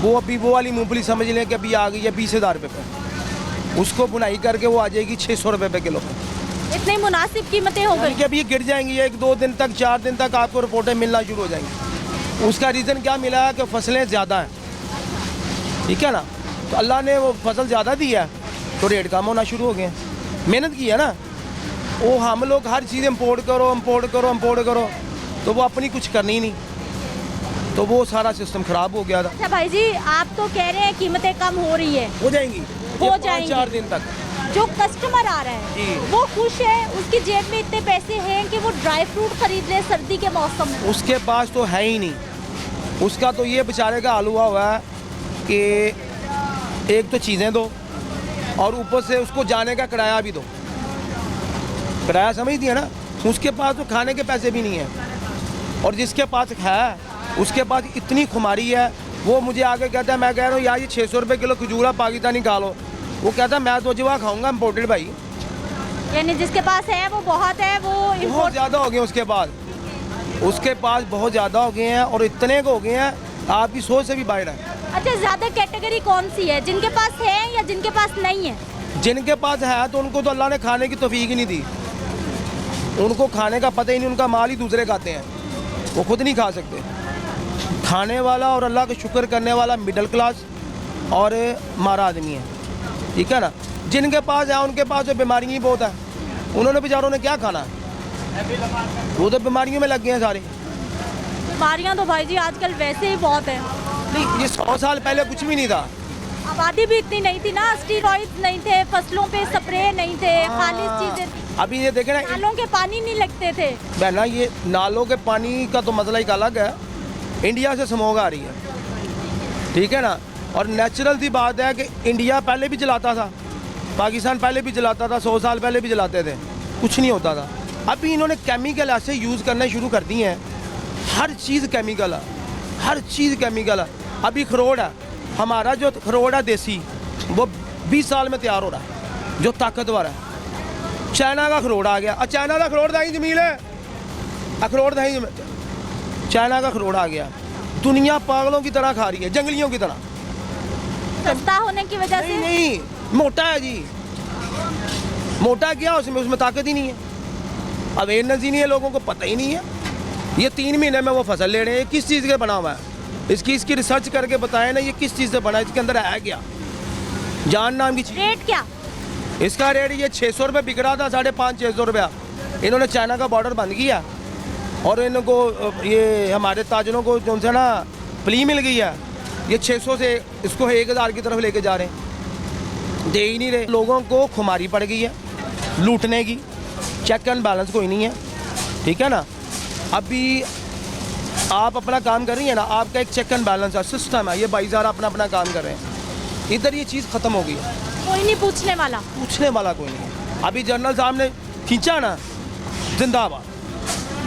Speaker 9: वो अभी वो वाली मूंगफली समझ लें कि अभी आ गई है 20,000 रुपये पे। उसको बुनाई करके वो आ जाएगी 600 रुपये पे किलो।
Speaker 1: इतनी मुनासिब कीमतें हो गई
Speaker 9: कि अभी ये गिर जाएंगी, 1-2 दिन तक 4 दिन तक आपको रिपोर्टें मिलना शुरू हो जाएंगी। उसका रीज़न क्या मिला है कि फसलें ज़्यादा हैं, ठीक है ना, तो अल्लाह ने वो फसल ज़्यादा दी है तो रेट कम होना शुरू हो गए। मेहनत की है ना, वो हम लोग हर चीज़ इम्पोर्ट करो, तो वो अपनी कुछ करनी ही नहीं, तो वो सारा सिस्टम ख़राब हो गया था।
Speaker 1: अच्छा भाई जी, आप तो कह रहे हैं कीमतें कम हो रही है,
Speaker 9: हो जाएंगी 4 दिन तक।
Speaker 1: जो कस्टमर आ रहा है
Speaker 9: जी।
Speaker 1: वो खुश है, उसकी जेब में इतने पैसे हैं कि वो ड्राई फ्रूट खरीद ले सर्दी के मौसम में।
Speaker 9: उसके पास तो है ही नहीं, उसका तो ये बेचारे का हाल हुआ है कि एक तो चीज़ें दो और ऊपर से उसको जाने का किराया भी दो। किराया समझती है ना, उसके पास तो खाने के पैसे भी नहीं है। और जिसके पास है उसके पास इतनी खुमारी है, वो मुझे आके कहता है, मैं कह रहा हूँ यार ये 600 रुपये किलो खजूरा पाकिस्तानी खा लो, वो कहता है मैं तो जवा खाऊंगा इम्पोर्टेड भाई।
Speaker 1: यानी जिसके पास है वो बहुत है, वो
Speaker 9: बहुत ज़्यादा हो गए उसके पास बहुत ज़्यादा हो गए हैं और इतने को हो गए हैं आपकी सोच से भी बाहर है।
Speaker 1: अच्छा, ज़्यादा कैटेगरी कौन सी है, जिनके पास है या जिनके पास नहीं है?
Speaker 9: जिनके पास है तो उनको तो अल्लाह ने खाने की तौफीक ही नहीं दी, उनको खाने का पता ही नहीं, उनका माल ही दूसरे खाते हैं, वो खुद नहीं खा सकते। खाने वाला और अल्लाह का शुक्र करने वाला मिडिल क्लास और मारा आदमी है, ठीक है ना। जिनके पास है उनके पास तो बीमारियाँ ही बहुत है, उन्होंने बेचारों ने क्या खाना है, वो तो बीमारियों में लग गए हैं सारे।
Speaker 1: बीमारियाँ तो भाई जी आजकल वैसे ही बहुत है।
Speaker 9: नहीं, ये 100 साल पहले कुछ भी नहीं था।
Speaker 1: आबादी भी इतनी नहीं थी ना, स्टीरॉइड नहीं थे, फसलों पे स्प्रे नहीं थे, खालिश चीजें थी।
Speaker 9: अभी ये देखे ना,
Speaker 1: नालों के पानी नहीं लगते थे।
Speaker 9: बहना ये नालों के पानी का तो मसला एक अलग है, इंडिया से स्मोग आ रही है, ठीक है ना। और नेचुरल सी बात है कि इंडिया पहले भी जलाता था, पाकिस्तान पहले भी जलाता था, 100 साल पहले भी जलाते थे, कुछ नहीं होता था। अभी इन्होंने केमिकल ऐसे यूज़ करने शुरू कर दिए हैं, हर चीज़ केमिकल है, हर चीज़ केमिकल है। अभी खरोड़ है, हमारा जो खरोड़ है देसी, वो 20 साल में तैयार हो रहा है, जो ताकतवर है। चाइना का खरोड़ आ गया, और चाइना का खरोड़ दही जमील है, अखरोड़ दही, चाइना का खरोड़ आ गया। दुनिया पागलों की तरह खा रही है, जंगलियों की तरह।
Speaker 1: सस्ता होने की वजह से
Speaker 9: नहीं, मोटा है जी, मोटा क्या उसमें ताकत ही नहीं है, अवेयरनेस ही नहीं है, लोगों को पता ही नहीं है। ये 3 महीने में वो फसल ले रहे हैं, किस चीज़ के बना हुआ है, इसकी रिसर्च करके बताएं ना, ये किस चीज़ से बना है, इसके अंदर है क्या, जान नाम की चीज़।
Speaker 1: रेट क्या?
Speaker 9: इसका रेट ये 600 रुपये बिक रहा था, 550-600 रुपया। इन्होंने चाइना का बॉर्डर बंद किया और इनको ये हमारे ताजरों को जो है ना फ्री मिल गई है, ये 600 से इसको 1000 की तरफ लेके जा रहे हैं, दे ही नहीं रहे। लोगों को खुमारी पड़ गई है लूटने की, चेक एंड बैलेंस कोई नहीं है, ठीक है ना। अभी आप अपना काम कर रही है ना, आपका एक चेक एंड बैलेंस है, सिस्टम है, ये भाईचार अपना काम कर रहे हैं। इधर ये चीज़ ख़त्म हो गई है,
Speaker 1: कोई नहीं पूछने वाला
Speaker 9: कोई नहीं है। अभी जनरल साहब ने खींचा ना, जिंदाबाद।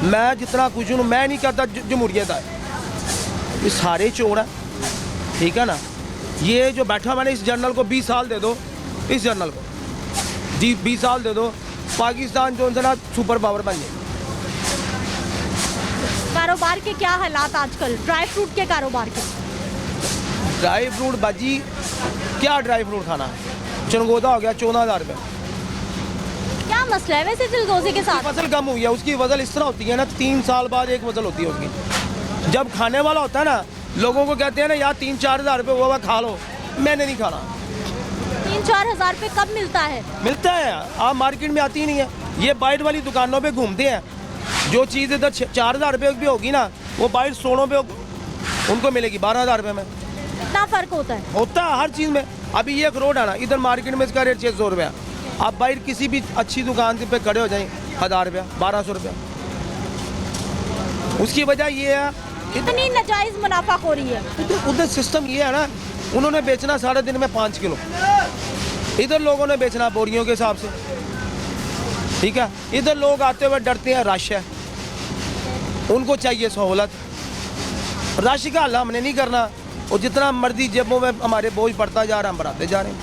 Speaker 9: मैं जितना कुछ हूँ, मैं नहीं कहता जमहूरियत है, ये सारे चोर हैं, ठीक है ना। ये जो बैठा मैंने इस जनरल को 20 साल दे दो, इस जनरल को जी 20 साल दे दो, पाकिस्तान जो है ना सुपर पावर बन जाए।
Speaker 1: कारोबार के क्या हालात आजकल, ड्राई फ्रूट के कारोबार के?
Speaker 9: ड्राई फ्रूट बाजी, क्या ड्राई फ्रूट खाना है, चनगोदा हो गया 14,000 रुपये।
Speaker 1: क्या मसला है वैसे चिलगोजे के साथ?
Speaker 9: फसल कम हुई है, उसकी वजल इस तरह होती है ना, 3 साल बाद एक वजल होती है उसकी। जब खाने वाला होता है ना, लोगों को कहते हैं ना यार 3-4 हज़ार रुपये हुआ खा लो, मैंने नहीं खाना।
Speaker 1: 3-4 हज़ार रुपये कब मिलता है?
Speaker 9: मिलता है, आप मार्केट में आती ही नहीं है। ये बाइट वाली दुकानों पे घूमते हैं, जो चीज़ इधर 4,000 रुपये की होगी ना, वो बाइट सोनों पे उनको मिलेगी 12,000 रुपये में।
Speaker 1: इतना फ़र्क होता है?
Speaker 9: होता है हर चीज़ में। अभी ये अखरोट है ना, इधर मार्केट में इसका रेट 600 रुपया, आप बाइट किसी भी अच्छी दुकान पे खड़े हो जाएं 1000 रुपया, 1200 रुपया। उसकी वजह ये है,
Speaker 1: इतनी नाजायज़ मुनाफाखोरी है।
Speaker 9: उधर सिस्टम ये है ना, उन्होंने बेचना सारे दिन में 5 किलो, इधर लोगों ने बेचना बोरियों के हिसाब से, ठीक है। इधर लोग आते हुए डरते हैं, रश है, उनको चाहिए सहूलत। रश का हल हमने नहीं करना, और जितना मर्जी जेबों में हमारे बोझ पड़ता जा रहा है, हम बढ़ाते जा रहे हैं।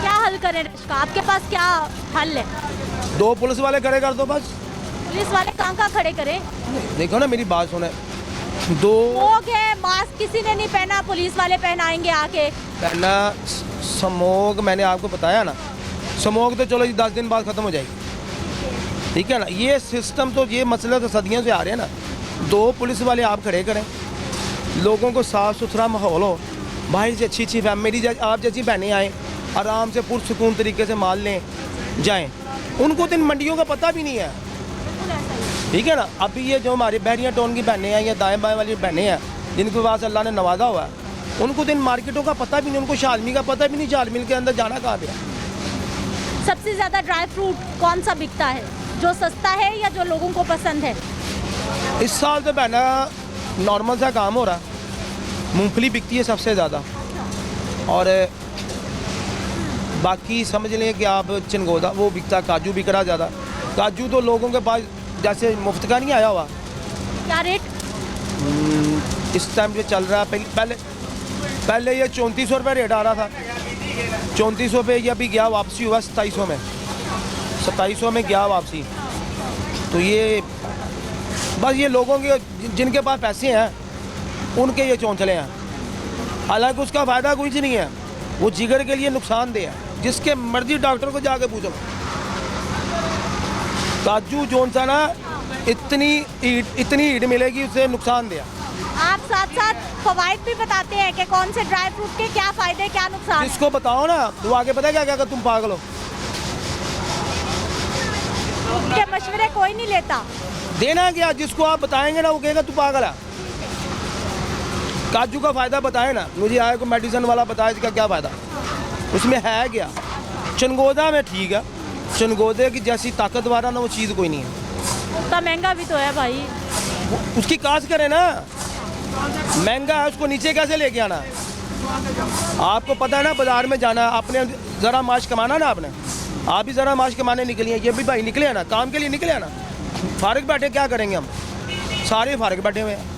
Speaker 1: क्या हल करें रश का? आपके पास क्या हल है?
Speaker 9: 2 पुलिस वाले खड़े कर दो बस।
Speaker 1: पुलिस वाले कहाँ खड़े करें?
Speaker 9: देखो ना, मेरी बात सुने, 2
Speaker 1: लोग हैं, मास्क किसी ने नहीं पहना, पुलिस वाले पहनाएंगे आके।
Speaker 9: पहना स्मोक, मैंने आपको बताया ना, स्मोक तो चलो 10 दिन बाद ख़त्म हो जाएगी, ठीक है ना। ये सिस्टम तो, ये मसले तो सदियों से आ रहे हैं ना। 2 पुलिस वाले आप खड़े करें, लोगों को साफ़ सुथरा माहौल हो, बाहर से अच्छी फैमिली आप जैसी बहनें आएँ, आराम से पुरसकून तरीके से माल लें जाएं। उनको तो इन मंडियों का पता भी नहीं है, ठीक है ना। अभी ये जो हमारी बहरिया टोन की बहनें हैं या दाएं बाएं वाली बहनें हैं, जिनके पास अल्लाह ने नवाजा हुआ है, उनको तो इन मार्केटों का पता भी नहीं, उनको शालमी का पता भी नहीं, शालमी के अंदर जाना कहाँ पे है।
Speaker 1: सबसे ज़्यादा ड्राई फ्रूट कौन सा बिकता है, जो सस्ता है या जो लोगों को पसंद है?
Speaker 9: इस साल तो बहना नॉर्मल सा काम हो रहा, मूंगफली बिकती है सबसे ज़्यादा, और बाकी समझ लें कि आप चिनगोदा वो बिकता, काजू बिक रहा ज़्यादा। काजू तो लोगों के पास जैसे मुफ्त का नहीं आया हुआ।
Speaker 1: क्या रेट
Speaker 9: इस टाइम जो चल रहा है, पहले ये 3400 रुपये रेट आ रहा था, 3400 पे ये अभी गया, वापसी हुआ 2700 में, 2700 में गया वापसी। तो ये बस ये लोगों के जिनके पास पैसे हैं उनके ये चौंचले हैं, हालांकि उसका फ़ायदा कुछ नहीं है, वो जिगर के लिए नुकसानदेह है। जिसके मर्जी डॉक्टर को जाके पूछो, काजू जोन सा ना इतनी हीट मिलेगी, उससे नुकसानदेह।
Speaker 1: आप साथ साथ फवाइद भी बताते हैं कि कौन से ड्राई फ्रूट के क्या फायदे क्या नुकसान है।
Speaker 9: इसको बताओ ना, तो आगे पता क्या क्या तुम पागल हो।
Speaker 1: उनके मशवरे कोई नहीं लेता।
Speaker 9: देना क्या, जिसको आप बताएंगे ना वो कहेगा तू पागल है। काजू का फ़ायदा बताए ना, मुझे आए को मेडिसिन वाला बताया इसका क्या फ़ायदा, उसमें है क्या। चनगोदा में ठीक है, चनगोदे की जैसी ताकत वाला ना वो चीज़ कोई नहीं है।
Speaker 1: उतना महंगा भी तो है भाई।
Speaker 9: उसकी काश करें ना, महंगा है उसको नीचे कैसे लेके आना। आपको पता है ना बाज़ार में जाना है, आपने ज़रा माश कमाना ना, आपने आप भी ज़रा माश कमाने निकली हैं, ये भी भाई निकले हैं ना, काम के लिए निकले हैं ना। फारिग बैठे क्या करेंगे हम, सारे फारिग बैठे हुए हैं,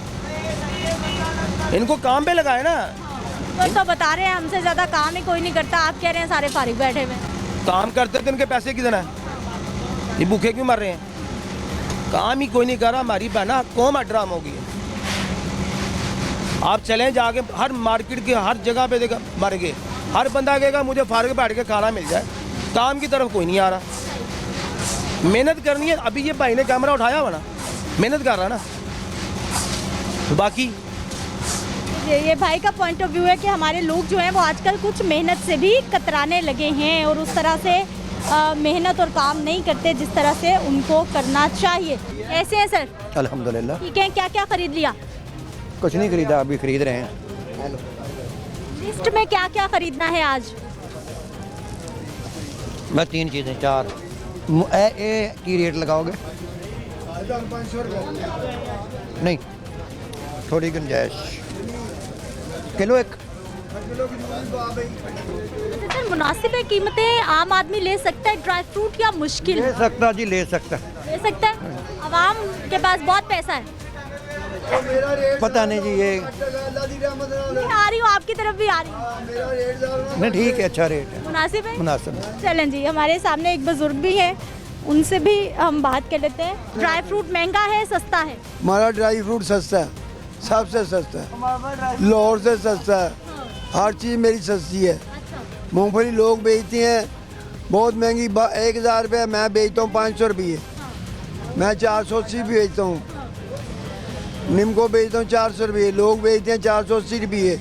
Speaker 9: इनको काम पे लगाए ना।
Speaker 1: तो बता रहे हैं हमसे ज़्यादा काम ही कोई नहीं करता, आप कह रहे हैं सारे फारिग बैठे हुए हैं।
Speaker 9: काम करते तो इनके पैसे कितने हैं, ये भूखे क्यों मर रहे हैं। काम ही कोई नहीं कर रहा, हमारी बहना कौम अड्राम होगी। आप चलें जाके हर मार्केट के हर जगह पे देखा मर गए, हर बंदा कहेगा मुझे फारिग बैठ के खाना मिल जाए, काम की तरफ कोई नहीं आ रहा। मेहनत करनी है, अभी ये भाई ने कैमरा उठाया हुआ ना, मेहनत कर रहा ना। तो बाकी
Speaker 1: ये भाई का पॉइंट ऑफ व्यू है कि हमारे लोग जो हैं वो आजकल कुछ मेहनत से भी कतराने लगे हैं और उस तरह से मेहनत और काम नहीं करते जिस तरह से उनको करना चाहिए। ऐसे हैं सर?
Speaker 10: अल्हम्दुलिल्लाह
Speaker 1: ठीक है, क्या क्या खरीद लिया?
Speaker 10: कुछ नहीं खरीदा, अभी खरीद रहे हैं।
Speaker 1: लिस्ट में क्या क्या खरीदना है आज?
Speaker 10: मैं 3 चीज़ें 4 ए की रेट लगाओगे? नहीं, थोड़ी गुंजाइश, किलो 1।
Speaker 1: सर मुनासिब है कीमतें, आम आदमी ले सकता है ड्राई फ्रूट या मुश्किल?
Speaker 10: ले सकता जी, ले सकता।
Speaker 1: ले सकता है, आवाम के पास बहुत पैसा है।
Speaker 10: पता नहीं जी, ये
Speaker 1: मैं आ रही हूँ, आपकी तरफ भी आ रही हूँ।
Speaker 10: नहीं, ठीक है, अच्छा रेट है,
Speaker 1: मुनासिब है,
Speaker 10: मुनासिब है।
Speaker 1: चलें जी, हमारे सामने एक बुजुर्ग भी है, उनसे भी हम बात कर लेते हैं। ड्राई फ्रूट महंगा है सस्ता है?
Speaker 11: हमारा ड्राई फ्रूट सस्ता है, सबसे सस्ता है, लाहौर से सस्ता है, हर चीज़ मेरी सस्ती है। मूंगफली लोग बेचते हैं बहुत महंगी, 1000 रुपये, मैं बेचता हूँ 500 रुपये, मैं 480 भी बेचता हूँ। नीम को बेचता हूँ 400 रुपये, लोग बेचते हैं 480 रुपये,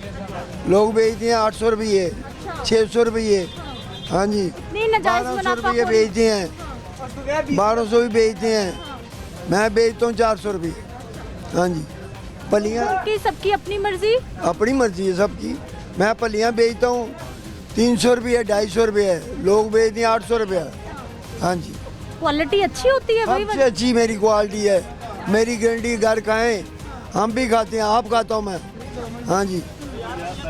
Speaker 11: लोग बेचते हैं 800 रुपये, 600 रुपये। हाँ जी, 1200 रुपये बेचते हैं, 1200 भी बेचते हैं, मैं बेचता हूँ 400 रुपये। हाँ जी, पलियाँ
Speaker 1: सबकी अपनी मर्जी,
Speaker 11: अपनी मर्जी है सबकी। मैं पलियाँ बेचता हूँ 300 रुपये, 250 रुपये, लोग बेचते हैं 800 रुपये। हाँ जी,
Speaker 1: क्वालिटी अच्छी होती है?
Speaker 11: सबसे अच्छी मेरी क्वालिटी है, मेरी गारंटी। घर खाएं, हम भी खाते हैं, आप खाता हूँ मैं। हाँ जी।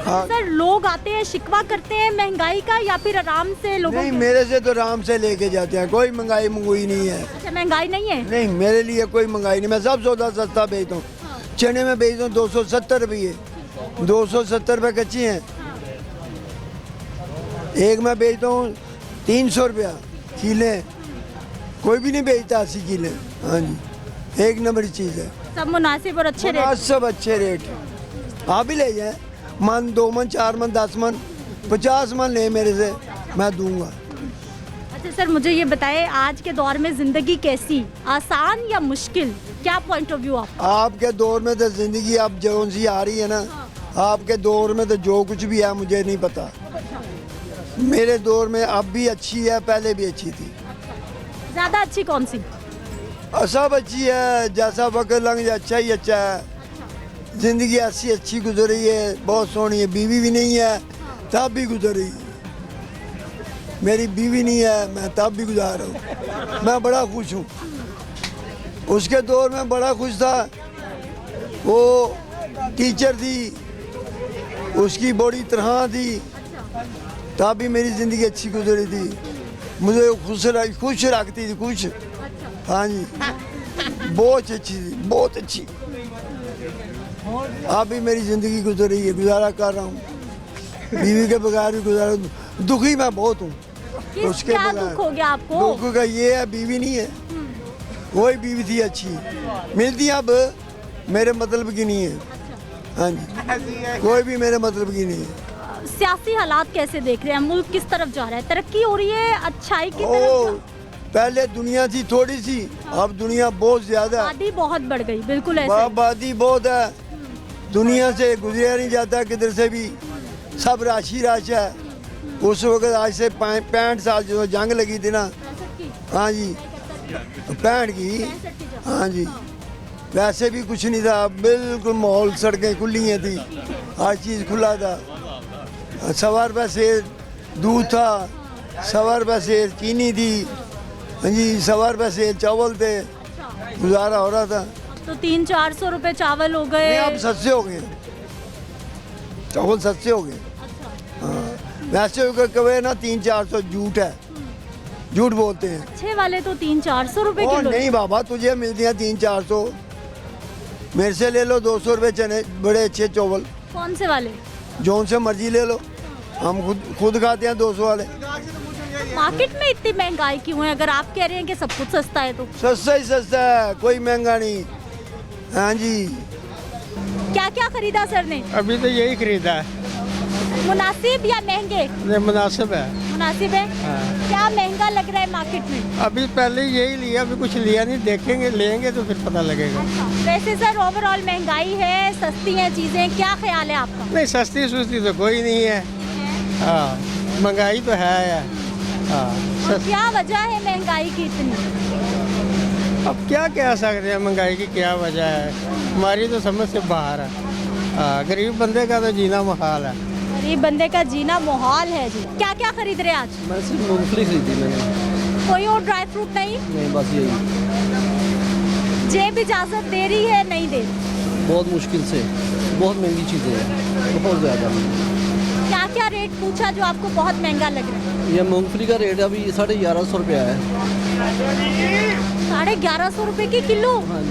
Speaker 11: हाँ।
Speaker 1: सर लोग आते हैं शिकवा करते हैं महंगाई का या फिर आराम से लोगों
Speaker 11: नहीं, मेरे से तो आराम से लेके जाते हैं, कोई महंगाई मंगुई नहीं है।
Speaker 1: अच्छा, महंगाई नहीं है?
Speaker 11: नहीं, मेरे लिए कोई महंगाई नहीं, मैं सब सौदा सस्ता बेचता हूँ। चने में बेचता हूँ 270 रुपये, 270 रुपये कच्ची हैं। एक मैं बेचता हूँ 300 रुपया किले, कोई भी नहीं बेचता 80 किले। हाँ जी, एक नंबर चीज़ है,
Speaker 1: सब मुनासिब और अच्छे रेट।
Speaker 11: सब अच्छे रेट, आप भी ले जाएं, मन 2 मन 4 मन 10 मन 50 मन ले मेरे से, मैं दूंगा।
Speaker 1: अच्छा सर, मुझे ये बताएं, आज के दौर में ज़िंदगी कैसी, आसान या मुश्किल, क्या पॉइंट ऑफ व्यू आप?
Speaker 11: आपके दौर में तो ज़िंदगी अब जो सी आ रही है ना, आपके दौर में तो जो कुछ भी है मुझे नहीं पता। मेरे दौर में अब भी अच्छी है, पहले भी अच्छी थी।
Speaker 1: ज़्यादा अच्छी कौन सी?
Speaker 11: सब अच्छी है, जैसा वक्त लंघ जाए अच्छा ही अच्छा है। ज़िंदगी ऐसी अच्छी गुजर रही है, बहुत सोहनी है। बीवी भी नहीं है तब भी गुजर रही है, मेरी बीवी नहीं है मैं तब भी गुजार रहा हूँ, मैं बड़ा खुश हूँ। उसके दौर में बड़ा खुश था, वो टीचर थी, उसकी बड़ी तनख्वाह थी, तब भी मेरी ज़िंदगी अच्छी गुजरी थी, मुझे खुश रखती थी, खुश। हाँ जी, बहुत अच्छी थी, बहुत अच्छी। अब भी मेरी ज़िंदगी गुजर रही है, गुजारा कर रहा हूँ, बीवी के बगैर भी गुजारा। दुखी मैं बहुत हूँ उसके
Speaker 1: क्या
Speaker 11: बगैर।
Speaker 1: दुख हो गया आपको?
Speaker 11: दुख का ये है, बीवी नहीं है, वही बीवी थी अच्छी, मिलती अब मेरे मतलब की नहीं है। हाँ जी, कोई भी मेरे मतलब की नहीं है।
Speaker 1: सियासी हालात कैसे देख रहे हैं, मुल्क किस तरफ जा रहा है, तरक्की हो रही है अच्छाई की
Speaker 11: ओ,
Speaker 1: तरफ?
Speaker 11: पहले दुनिया थी थोड़ी सी, अब दुनिया बहुत ज्यादा,
Speaker 1: आबादी बहुत बढ़ गई, बिल्कुल ऐसे।
Speaker 11: आबादी बहुत है, दुनिया से गुजरा नहीं जाता किधर से भी, सब राशि राश है। उस वक्त आज से 65 साल जो जंग लगी थी ना, हाँ जी 65 की, हाँ जी, वैसे भी कुछ नहीं था, बिल्कुल माहौल, सड़कें खुली थी, हर चीज़ खुला था। 1.25 रुपये से दूध था, 1.25 रुपये से चीनी थी, हाँ जी 1.25 रुपये से चावल थे, गुजारा हो रहा था।
Speaker 1: तो 300-400 रुपए चावल हो गए।
Speaker 11: नहीं, अब सस्ते हो गए, चावल सस्ते हो गए। हाँ, वैसे कहे ना 300-400 झूठ है, झूठ बोलते हैं।
Speaker 1: अच्छे वाले तो 300-400 रुपए
Speaker 11: और
Speaker 1: किलो।
Speaker 11: नहीं बाबा, तुझे मिलती हैं 300-400, मेरे से ले लो 200 रुपये चने, बड़े अच्छे चावल,
Speaker 1: कौन से वाले?
Speaker 11: जौन से मर्जी ले लो, हम खुद खाते हैं 200 वाले।
Speaker 1: मार्केट में इतनी महंगाई क्यों है? अगर आप कह रहे हैं कि सब कुछ सस्ता है तो
Speaker 11: सस्ता ही सस्ता है, कोई महंगा नहीं। हाँ जी।
Speaker 1: क्या क्या खरीदा सर ने?
Speaker 8: अभी तो यही खरीदा है।
Speaker 1: मुनासिब या महंगे?
Speaker 8: ये मुनासिब है।
Speaker 1: मुनासिब है।
Speaker 8: हाँ।
Speaker 1: क्या महंगा लग रहा है मार्केट में?
Speaker 8: अभी पहले यही लिया, अभी कुछ लिया नहीं, देखेंगे, लेंगे तो फिर पता लगेगा।
Speaker 1: वैसे सर ओवरऑल महंगाई है, सस्ती हैं चीजें, क्या ख्याल है आपका?
Speaker 8: नहीं, सस्ती सुस्ती तो कोई नहीं है। हाँ, महंगाई तो है यार। हाँ,
Speaker 1: और क्या वजह है महंगाई की इतनी?
Speaker 8: अब क्या कह सकते हैं, महंगाई की क्या वजह है, हमारी तो समझ से बाहर है। हाँ, गरीब बंदे का तो जीना मुहाल है।
Speaker 1: गरीब बंदे का जीना मुहाल है जी। क्या क्या खरीद रहे हैं आज?
Speaker 10: मैं सिर्फ मूंगफली खरीदी मैंने।
Speaker 1: कोई और ड्राई फ्रूट नहीं?
Speaker 10: नहीं, बस यही।
Speaker 1: जेब इजाजत दे रही है, नहीं दे रही?
Speaker 10: बहुत मुश्किल से, बहुत महंगी चीज़ें हैं, बहुत ज़्यादा।
Speaker 1: क्या क्या रेट पूछा जो आपको बहुत महंगा लग रहा है?
Speaker 10: ये मूंगफली का रेट अभी 1150 रुपया है।
Speaker 1: 1150 रुपए की किलो?
Speaker 10: हाँ जी,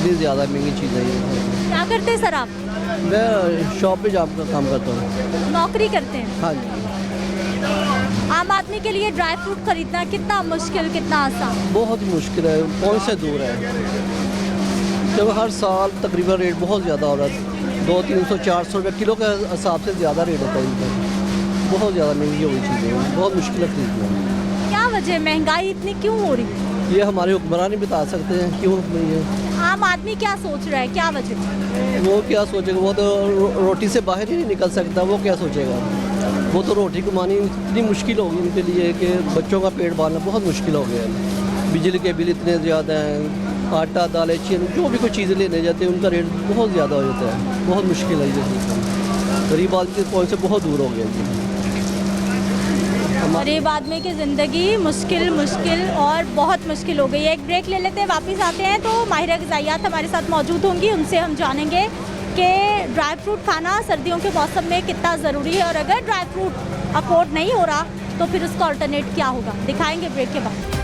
Speaker 10: ये ज़्यादा महंगी चीज़ है ये।
Speaker 1: क्या करते हैं सर आप?
Speaker 10: मैं शॉप पे जॉब का काम करता हूँ।
Speaker 1: नौकरी करते हैं?
Speaker 10: हाँ जी।
Speaker 1: आम आदमी के लिए ड्राई फ्रूट खरीदना कितना मुश्किल, कितना आसान?
Speaker 10: बहुत ही मुश्किल है, पहुँच से दूर है, क्योंकि हर साल तकरीबन रेट बहुत ज़्यादा हो रहा है। 200-300-400 रुपये किलो के हिसाब से ज़्यादा रेट होता है इनका। बहुत ज़्यादा महंगी हो गई चीज़ें, बहुत मुश्किल है खरीदना।
Speaker 1: क्या वजह, महंगाई इतनी क्यों हो रही है?
Speaker 10: ये हमारे हुक्मरान ही बता सकते हैं क्यों नहीं है।
Speaker 1: आम आदमी क्या सोच रहा है, क्या वजह?
Speaker 10: वो क्या सोचेगा, वो तो रोटी से बाहर ही नहीं निकल सकता, वो क्या सोचेगा। वो तो रोटी कमानी इतनी मुश्किल होगी उनके लिए कि बच्चों का पेट पालना बहुत मुश्किल हो गया है। बिजली के बिल इतने ज़्यादा हैं, आटा दालें चीनी जो भी कोई चीज़ें लेने जाते हैं उनका रेट बहुत ज़्यादा हो जाता है, बहुत मुश्किल है ये। गरीब आदमी के पहुँच से बहुत दूर हो गया।
Speaker 1: गरीब आदमी की ज़िंदगी मुश्किल और बहुत मुश्किल हो गई है। एक ब्रेक ले लेते हैं, वापस आते हैं तो माहिरा ग़िज़ाइयात हमारे साथ मौजूद होंगी, उनसे हम जानेंगे कि ड्राई फ्रूट खाना सर्दियों के मौसम में कितना ज़रूरी है और अगर ड्राई फ्रूट अफोर्ड नहीं हो रहा तो फिर उसका अल्टरनेट क्या होगा, दिखाएंगे ब्रेक के बाद।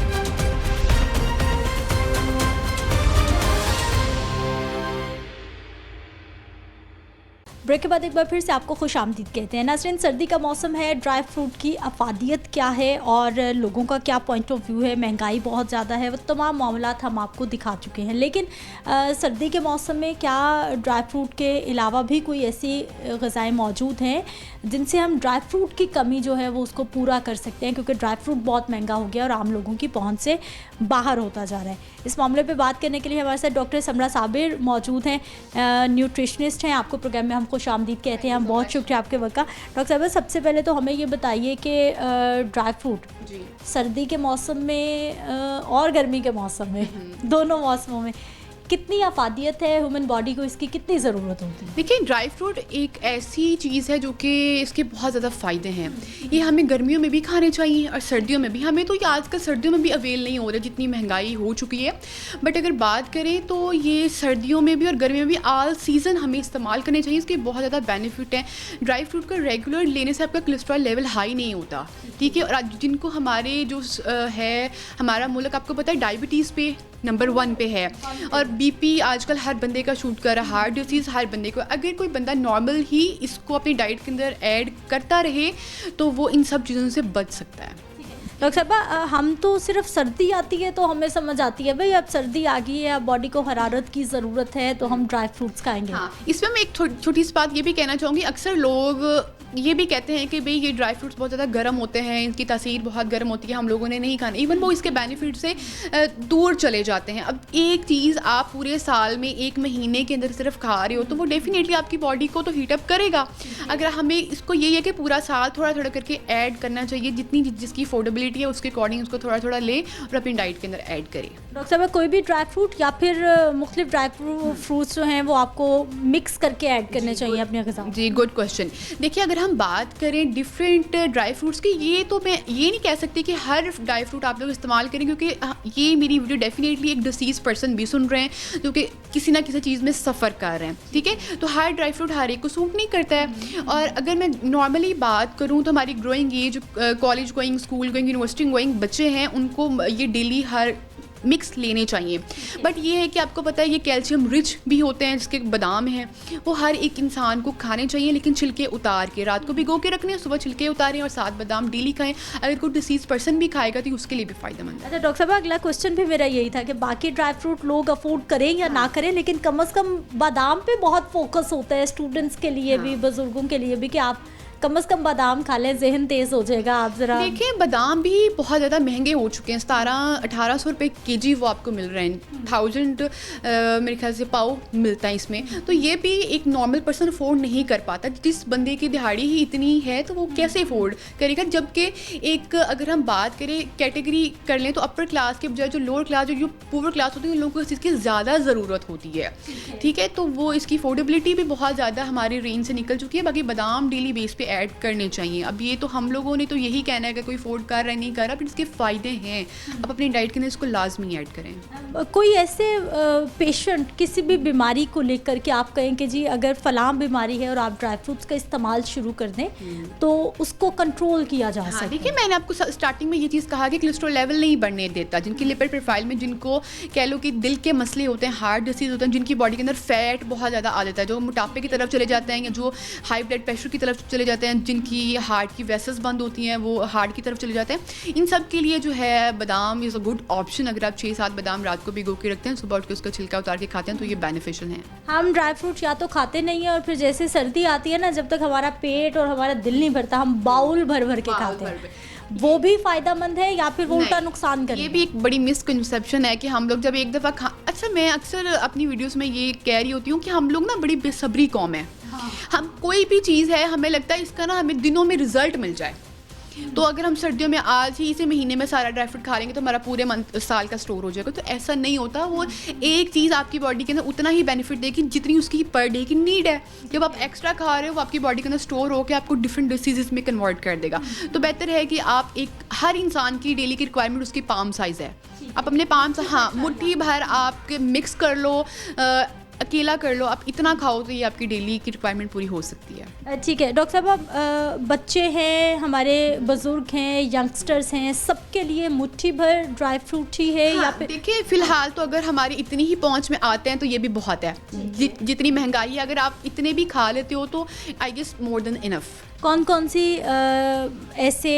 Speaker 1: ब्रेक के बाद एक बार फिर से आपको खुशामदीद कहते हैं। नाज़रीन, सर्दी का मौसम है, ड्राई फ्रूट की अफादियत क्या है और लोगों का क्या पॉइंट ऑफ व्यू है, महंगाई बहुत ज़्यादा है, वो तमाम मामलात हम आपको दिखा चुके हैं। लेकिन सर्दी के मौसम में क्या ड्राई फ्रूट के अलावा भी कोई ऐसी ग़िज़ाएँ मौजूद हैं जिनसे हम ड्राई फ्रूट की कमी जो है वो उसको पूरा कर सकते हैं, क्योंकि ड्राई फ्रूट बहुत महंगा हो गया और आम लोगों की पहुँच से बाहर होता जा रहा है। इस मामले पे बात करने के लिए हमारे साथ डॉक्टर समरा साबिर मौजूद हैं, न्यूट्रिशनिस्ट हैं। आपको प्रोग्राम में हम खुशामदीद कहते हैं, हम बहुत शुक्रिया आपके वक्त का। डॉक्टर साहब, सबसे पहले तो हमें ये बताइए कि ड्राई फ्रूट सर्दी के मौसम में और गर्मी के मौसम में, दोनों मौसमों में कितनी अफादियत है, ह्यूमन बॉडी को इसकी कितनी ज़रूरत होती है?
Speaker 12: देखिए, ड्राई फ्रूट एक ऐसी चीज़ है जो कि इसके बहुत ज़्यादा फ़ायदे हैं। ये हमें गर्मियों में भी खाने चाहिए और सर्दियों में भी। हमें तो ये आजकल सर्दियों में भी अवेल नहीं हो रहा, जितनी महंगाई हो चुकी है। बट अगर बात करें तो ये सर्दियों में भी और गर्मियों में भी ऑल सीज़न हमें इस्तेमाल करने चाहिए। इसके बहुत ज़्यादा बेनिफिट हैं। ड्राई फ्रूट का रेगुलर लेने से आपका कोलेस्ट्रॉल लेवल हाई नहीं होता, ठीक है। और जिनको हमारे जो है, हमारा मुल्क आपको पता है डायबिटीज़ पे नंबर 1 पे है और बीपी आजकल हर बंदे का शूट कर रहा है, हार्ट डिसीज़ हर बंदे को। अगर कोई बंदा नॉर्मल ही इसको अपनी डाइट के अंदर ऐड करता रहे तो वो इन सब चीज़ों से बच सकता है।
Speaker 1: डॉक्टर साहब हम तो सिर्फ सर्दी आती है तो हमें समझ आती है भाई अब सर्दी आ गई है, अब बॉडी को हरारत की ज़रूरत है तो हम ड्राई फ्रूट्स खाएंगे।
Speaker 12: हाँ, इसमें मैं एक छोटी सी बात ये भी कहना चाहूँगी, अक्सर लोग ये भी कहते हैं कि भाई ये ड्राई फ्रूट्स बहुत ज़्यादा गर्म होते हैं, इनकी तासीर बहुत गर्म होती है, हम लोगों ने नहीं खाना, इवन वो इसके बेनिफिट से दूर चले जाते हैं। अब एक चीज़ आप पूरे साल में 1 महीने के अंदर सिर्फ खा रहे हो तो वो डेफिनेटली आपकी बॉडी को तो हीटअप करेगा। अगर हमें इसको यही है कि पूरा साल थोड़ा थोड़ा करके ऐड करना चाहिए, जितनी जिसकी अफोर्डेबिलिटी है उसके अकॉर्डिंग उसको थोड़ा थोड़ा ले और अपनी डाइट के अंदर ऐड करें।
Speaker 1: डॉक्टर साहब कोई भी ड्राई फ्रूट या फिर मुख्तलिफ ड्राई फ्रूट्स जो हैं वो आपको मिक्स करके ऐड करने चाहिए अपने ग़िज़ा?
Speaker 12: जी, गुड क्वेश्चन। देखिए, अगर हम बात करें डिफरेंट ड्राई फ्रूट्स की, ये तो मैं ये नहीं कह सकती कि हर ड्राई फ्रूट आप लोग इस्तेमाल करें, क्योंकि ये मेरी वीडियो डेफिनेटली एक डिसीज़ पर्सन भी सुन रहे हैं जो कि किसी ना किसी चीज़ में सफ़र कर रहे हैं, ठीक है। तो हर ड्राई फ्रूट हर एक को सूट नहीं करता है। और अगर मैं नॉर्मली बात करूँ तो हमारी growing age, college going, school going, university going बच्चे हैं, उनको ये डेली हर मिक्स लेने चाहिए। बट ये है कि आपको पता है ये कैल्शियम रिच भी होते हैं, जिसके बादाम हैं वो हर एक इंसान को खाने चाहिए, लेकिन छिलके उतार के, रात को भिगो के रखने, सुबह छिलके उतारें और 7 बादाम डेली खाएं। अगर कोई डिसीज़ पर्सन भी खाएगा तो उसके लिए भी फ़ायदेमंद है।
Speaker 1: अच्छा डॉक्टर साहब, अगला क्वेश्चन भी मेरा यही था कि बाकी ड्राई फ्रूट लोग अफोर्ड करें या ना करें, लेकिन कम से कम बादाम पे बहुत फोकस होता है स्टूडेंट्स के लिए भी, बुजुर्गों के लिए भी, कि आप कम से कम बादाम खा लें, जहन तेज़ हो जाएगा। आप ज़रा
Speaker 12: देखिए, बादाम भी बहुत ज़्यादा महंगे हो चुके हैं, 1700-1800 रुपये केजी वो आपको मिल रहे हैं, 1000 मेरे ख्याल से पाव मिलता है इसमें। तो ये भी एक नॉर्मल पर्सन अफोर्ड नहीं कर पाता। जिस बंदे की दिहाड़ी ही इतनी है तो वो कैसे अफोर्ड करेगा, जबकि एक अगर हम बात करें कैटेगरी कर लें तो अपर क्लास के बजाय जो लोअर क्लास, जो पुअर क्लास होती है, उन लोगों को इस चीज़ की ज़्यादा ज़रूरत होती है, ठीक है। तो वो इसकी अफोर्डेबिलिटी भी बहुत ज़्यादा हमारी रेंज से निकल चुकी है। बाकी बादाम डेली बेस पे ऐड करने चाहिए। अब ये तो हम लोगों ने तो यही कहना है कि कोई अफोर्ड कर रहा है नहीं कर रहा, फिर इसके फ़ायदे हैं, आप अपनी डाइट के अंदर इसको लाजमी ऐड करें।
Speaker 1: कोई ऐसे पेशेंट किसी भी बीमारी को लेकर के आप कहें कि जी अगर फलां बीमारी है और आप ड्राई फ्रूट्स का इस्तेमाल शुरू कर दें तो उसको कंट्रोल किया जा सकता है?
Speaker 12: देखिए, मैंने आपको स्टार्टिंग में ये चीज़ कहा कि कोलेस्ट्रॉल लेवल नहीं बढ़ने देता, जिनकी लिपिड प्रोफाइल में, जिनको कह लो कि दिल के मसले होते हैं, हार्ट डिसीज़ होते हैं, जिनकी बॉडी के अंदर फैट बहुत ज़्यादा आ जाता है, जो मोटापे की तरफ चले जाते हैं या जो हाई ब्लड प्रेशर की तरफ चले जाते हैं, जिनकी हार्ट की वेसल्स बंद होती हैं वो हार्ट की तरफ चले जाते हैं, इन सब के लिए जो है बादाम इज़ अ गुड ऑप्शन। अगर आप 6-7 बादाम रात को भिगो के रखते हैं, सुबह उठ के उसका छिलका उतार के खाते हैं तो ये बेनिफिशियल है।
Speaker 1: हम ड्राई फ्रूट या तो खाते नहीं हैं और फिर जैसे सर्दी आती है ना, जब तक हमारा पेट और हमारा दिल नहीं भरता हम बाउल भर भर के खाते हैं, वो भी फ़ायदेमंद है या फिर वो उल्टा नुकसान करे?
Speaker 12: ये भी एक बड़ी मिसकंसेप्शन है कि हम लोग जब एक दफ़ा अच्छा, मैं अक्सर अपनी वीडियोस में ये कह रही होती हूँ कि हम लोग ना बड़ी बेसब्री कौम है। हम कोई भी चीज़ है हमें लगता है इसका ना हमें दिनों में रिजल्ट मिल जाए, तो अगर हम सर्दियों में आज ही इसी महीने में सारा ड्राई फ्रूट खा लेंगे तो हमारा पूरे साल का स्टोर हो जाएगा, तो ऐसा नहीं होता। वो एक चीज़ आपकी बॉडी के अंदर उतना ही बेनिफिट देगी जितनी उसकी पर डे की नीड है। जब आप एक्स्ट्रा खा रहे हो वो आपकी बॉडी के अंदर स्टोर होकर आपको डिफरेंट डिसीज़ में कन्वर्ट कर देगा। तो बेहतर है कि आप हर इंसान की डेली की रिक्वायरमेंट उसकी पाम साइज़ है, आप अपने पाम से मुट्ठी भर आप मिक्स कर लो, अकेला कर लो, आप इतना खाओ तो ये आपकी डेली की रिक्वायरमेंट पूरी हो सकती है।
Speaker 1: ठीक है डॉक्टर साहब, बच्चे हैं, हमारे बुजुर्ग हैं, यंगस्टर्स हैं, सबके लिए मुट्ठी भर ड्राई फ्रूट ही है या फिर?
Speaker 12: देखिए, फ़िलहाल तो अगर हमारी इतनी ही पहुंच में आते हैं तो ये भी बहुत है। जितनी महंगाई है, अगर आप इतने भी खा लेते हो तो I guess more than enough.
Speaker 1: कौन कौन सी ऐसे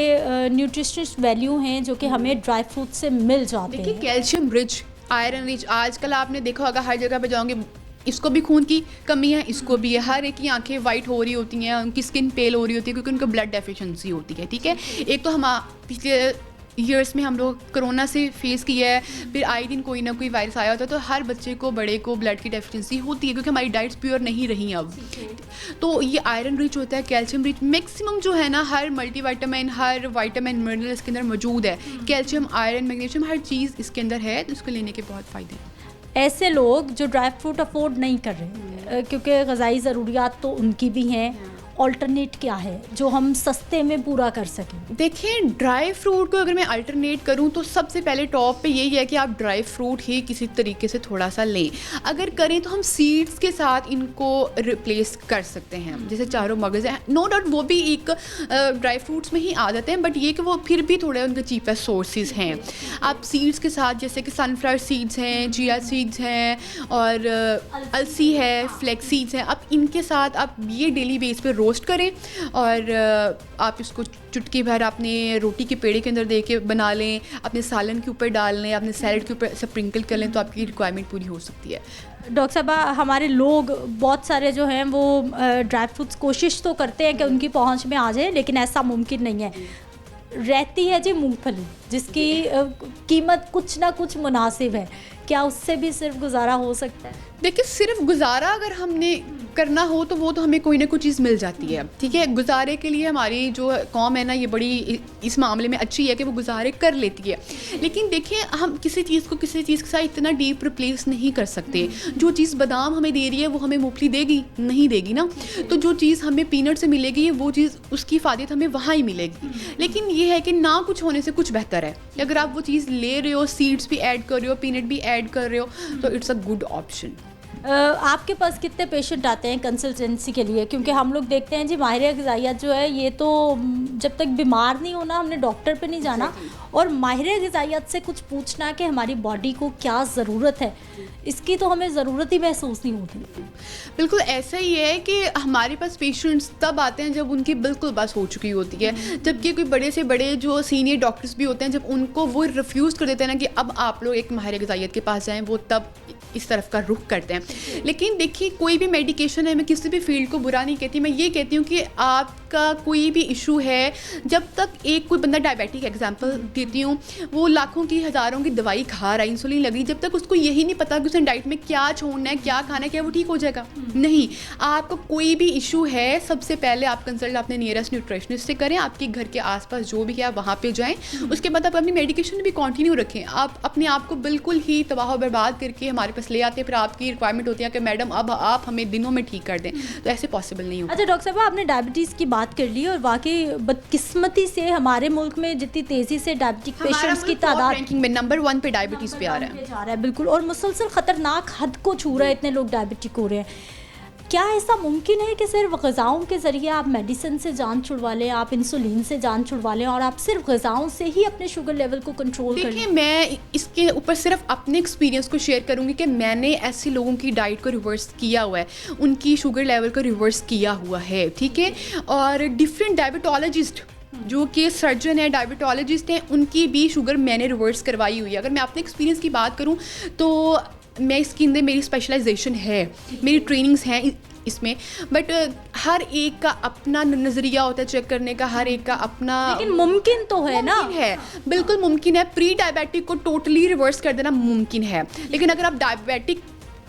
Speaker 1: न्यूट्रिशनल वैल्यू हैं जो कि हमें ड्राई फ्रूट से मिल जाते हैं?
Speaker 12: देखिए, कैल्शियम रिच, आयरन रिच, आजकल आपने देखा होगा हर जगह पे जाओगे इसको भी खून की कमी है, इसको भी है, हर एक की आंखें वाइट हो रही होती हैं, उनकी स्किन पेल हो रही होती है क्योंकि उनको ब्लड डेफिशिएंसी होती है, ठीक है। एक तो हम पिछले ईयर्स में हम लोग कोरोना से फेस किया है, फिर आए दिन कोई ना कोई वायरस आया होता है, तो हर बच्चे को, बड़े को ब्लड की डेफिशिएंसी होती है क्योंकि हमारी डाइट्स प्योर नहीं रही अब। तो ये आयरन रिच होता है, कैल्शियम रिच, मैक्सिमम जो है ना हर मल्टीविटामिन, हर विटामिन मिनरल इसके अंदर मौजूद है। कैल्शियम, आयरन, मैग्नीशियम, हर चीज़ इसके अंदर है, तो इसको लेने के बहुत फ़ायदे हैं।
Speaker 1: ऐसे लोग जो ड्राई फ्रूट अफोर्ड नहीं कर रहे क्योंकि ग़िज़ाई ज़रूरियात तो उनकी भी हैं, अल्टरनेट क्या है जो हम सस्ते में पूरा कर सकें?
Speaker 12: देखिए, ड्राई फ्रूट को अगर मैं अल्टरनेट करूं तो सबसे पहले टॉप पे यही है कि आप ड्राई फ्रूट ही किसी तरीके से थोड़ा सा लें। अगर करें तो हम सीड्स के साथ इनको रिप्लेस कर सकते हैं, जैसे चारों मगज़ हैं, नो डाउट वो भी एक ड्राई फ्रूट्स में ही आ जाते हैं, बट ये कि वो फिर भी थोड़े उनके चीपेस्ट सोर्सेज हैं। आप सीड्स के साथ जैसे कि सनफ्लावर सीड्स हैं, चिया सीड्स हैं और अलसी है, फ्लैक्स सीड्स हैं, आप इनके साथ आप ये डेली बेस पे रोस्ट करें और आप इसको चुटकी भर अपने रोटी के पेड़े के अंदर दे के बना लें, अपने सालन के ऊपर डाल लें, अपने सैलड के ऊपर स्प्रिंकल कर लें, तो आपकी रिक्वायरमेंट पूरी हो सकती है।
Speaker 1: डॉक्टर साहब, हमारे लोग बहुत सारे जो हैं वो ड्राई फ्रूट्स कोशिश तो करते हैं कि उनकी पहुंच में आ जाए, लेकिन ऐसा मुमकिन नहीं है। रहती है जी मूंगफली, जिसकी कीमत कुछ ना कुछ मुनासिब है, क्या उससे भी सिर्फ गुजारा हो सकता है?
Speaker 12: देखिए, सिर्फ गुजारा अगर हमने करना हो तो वो तो हमें कोई ना कोई चीज़ मिल जाती है, ठीक है। गुजारे के लिए हमारी जो कौम है ना, ये बड़ी इस मामले में अच्छी है कि वो गुजारे कर लेती है। लेकिन देखिए, हम किसी चीज़ को किसी चीज़ के साथ इतना डीप रिप्लेस नहीं कर सकते। जो चीज़ बादाम हमें दे रही है वो हमें मूंगफली देगी नहीं, देगी ना। तो जो चीज़ हमें पीनट से मिलेगी वो चीज़, उसकी फ़ायदत हमें वहाँ ही मिलेगी। लेकिन ये है कि ना कुछ होने से कुछ बेहतर है। अगर आप वो चीज़ ले रहे हो, सीड्स भी ऐड कर रहे हो, पीनट भी ऐड कर रहे हो, तो इट्स अ गुड ऑप्शन।
Speaker 1: आपके पास कितने पेशेंट आते हैं कंसल्टेंसी के लिए? क्योंकि हम लोग देखते हैं जी, माहिर ग़िज़ाइयत जो है ये तो जब तक बीमार नहीं होना हमने डॉक्टर पे नहीं जाना, और माहिर ग़िज़ाइयत से कुछ पूछना कि हमारी बॉडी को क्या ज़रूरत है, इसकी तो हमें ज़रूरत ही महसूस नहीं होती।
Speaker 12: बिल्कुल ऐसा ही है कि हमारे पास पेशेंट्स तब आते हैं जब उनकी बिल्कुल बस हो चुकी होती है, जबकि कोई बड़े से बड़े जो सीनियर डॉक्टर्स भी होते हैं, जब उनको वो रिफ्यूज़ कर देते हैं ना कि अब आप लोग एक माहिर ग़िज़ाइयत के पास जाएँ, वो तब इस तरफ का रुख करते हैं। लेकिन देखिए, कोई भी मेडिकेशन है, मैं किसी भी फील्ड को बुरा नहीं कहती, मैं ये कहती हूँ कि आपका कोई भी इशू है, जब तक एक कोई बंदा डायबिटिक, एग्जांपल देती हूँ, वो लाखों की हज़ारों की दवाई खा रहा है, इंसुलिन लगी, जब तक उसको यही नहीं पता कि उसने डाइट में क्या छोड़ना है, क्या खाना है, क्या वो ठीक हो जाएगा? नहीं। आपको कोई भी इशू है, सबसे पहले आप कंसल्ट अपने नियरेस्ट न्यूट्रिशनिस्ट से करें, आपके घर के आसपास जो भी है वहाँ पे जाएं, उसके बाद आप अपनी मेडिकेशन भी कंटिन्यू रखें। आप अपने आप को बिल्कुल ही तबाह बर्बाद करके हमारे पास ले आते हैं, फिर आपकी रिक्वायरमेंट होती है कि मैडम अब आप हमें दिनों में ठीक कर दें, तो ऐसे पॉसिबल नहीं होगा।
Speaker 1: अच्छा डॉक्टर साहब, आपने डायबिटीज़ की बात कर ली, और वाकई बदकिस्मती से हमारे मुल्क में जितनी तेज़ी से डायबिटिक पेशेंट्स की तादाद
Speaker 12: रैंकिंग में नंबर 1 पे डायबिटीज़ पे आ रहा है
Speaker 1: बिल्कुल, और मुसलसल ख़तरनाक हद को छू रहा है, इतने लोग डायबिटिक हो रहे हैं। क्या ऐसा मुमकिन है कि सिर्फ ग़िज़ाओं के ज़रिए आप मेडिसिन से जान छुड़वा लें, आप इंसुलिन से जान छुड़वा लें, और आप सिर्फ ग़िज़ाओं से ही अपने शुगर लेवल को कंट्रोल कर लें?
Speaker 12: देखिए, मैं इसके ऊपर सिर्फ अपने एक्सपीरियंस को शेयर करूंगी कि मैंने ऐसे लोगों की डाइट को रिवर्स किया हुआ है, उनकी शुगर लेवल को रिवर्स किया हुआ है, ठीक है। और डिफरेंट डायबिटोलॉजिस्ट जो कि सर्जन है, डायबिटोलॉजिस्ट हैं, उनकी भी शुगर मैंने रिवर्स करवाई हुई है। अगर मैं अपने एक्सपीरियंस की बात करूँ तो मैं इसके अंदर मेरी स्पेशलाइजेशन है, मेरी ट्रेनिंग्स हैं इसमें, बट हर एक का अपना नज़रिया होता है चेक करने का, हर एक का अपना।
Speaker 1: लेकिन मुमकिन तो है ना?
Speaker 12: है, बिल्कुल मुमकिन है। प्री डायबिटिक को टोटली रिवर्स कर देना मुमकिन है, लेकिन अगर आप डायबिटिक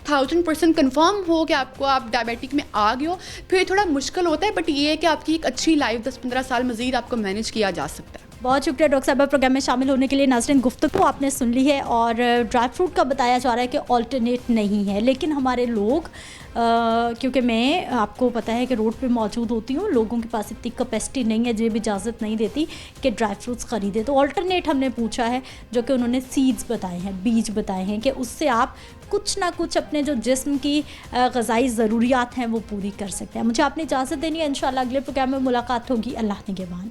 Speaker 12: 1000% कन्फर्म हो कि आप डायबिटिक में आ गए हो, फिर थोड़ा मुश्किल होता है, बट ये है कि आपकी एक अच्छी लाइफ 10-15 साल मज़ीद आपको मैनेज किया जा सकता है।
Speaker 1: बहुत शुक्रिया डॉक्टर साहब, प्रोग्राम में शामिल होने के लिए। नाज़रीन, गुफ्तगू आपने सुन ली है, और ड्राई फ्रूट का बताया जा रहा है कि ऑल्टरनेट नहीं है, लेकिन हमारे लोग क्योंकि मैं आपको पता है कि रोड पे मौजूद होती हूँ, लोगों के पास इतनी कैपेसिटी नहीं है, जेब इजाज़त नहीं देती कि ड्राई फ्रूट्स ख़रीदें, तो ऑल्टरनेट हमने पूछा है, जो कि उन्होंने सीड्स बताए हैं, बीज बताए हैं, कि उससे आप कुछ ना कुछ अपने जो जिस्म की ग़िज़ाई ज़रूरियात हैं वो पूरी कर सकते हैं। मुझे आपने इजाज़त देनी है, इंशाल्लाह अगले प्रोग्राम में मुलाकात होगी। अल्लाह निगहबान।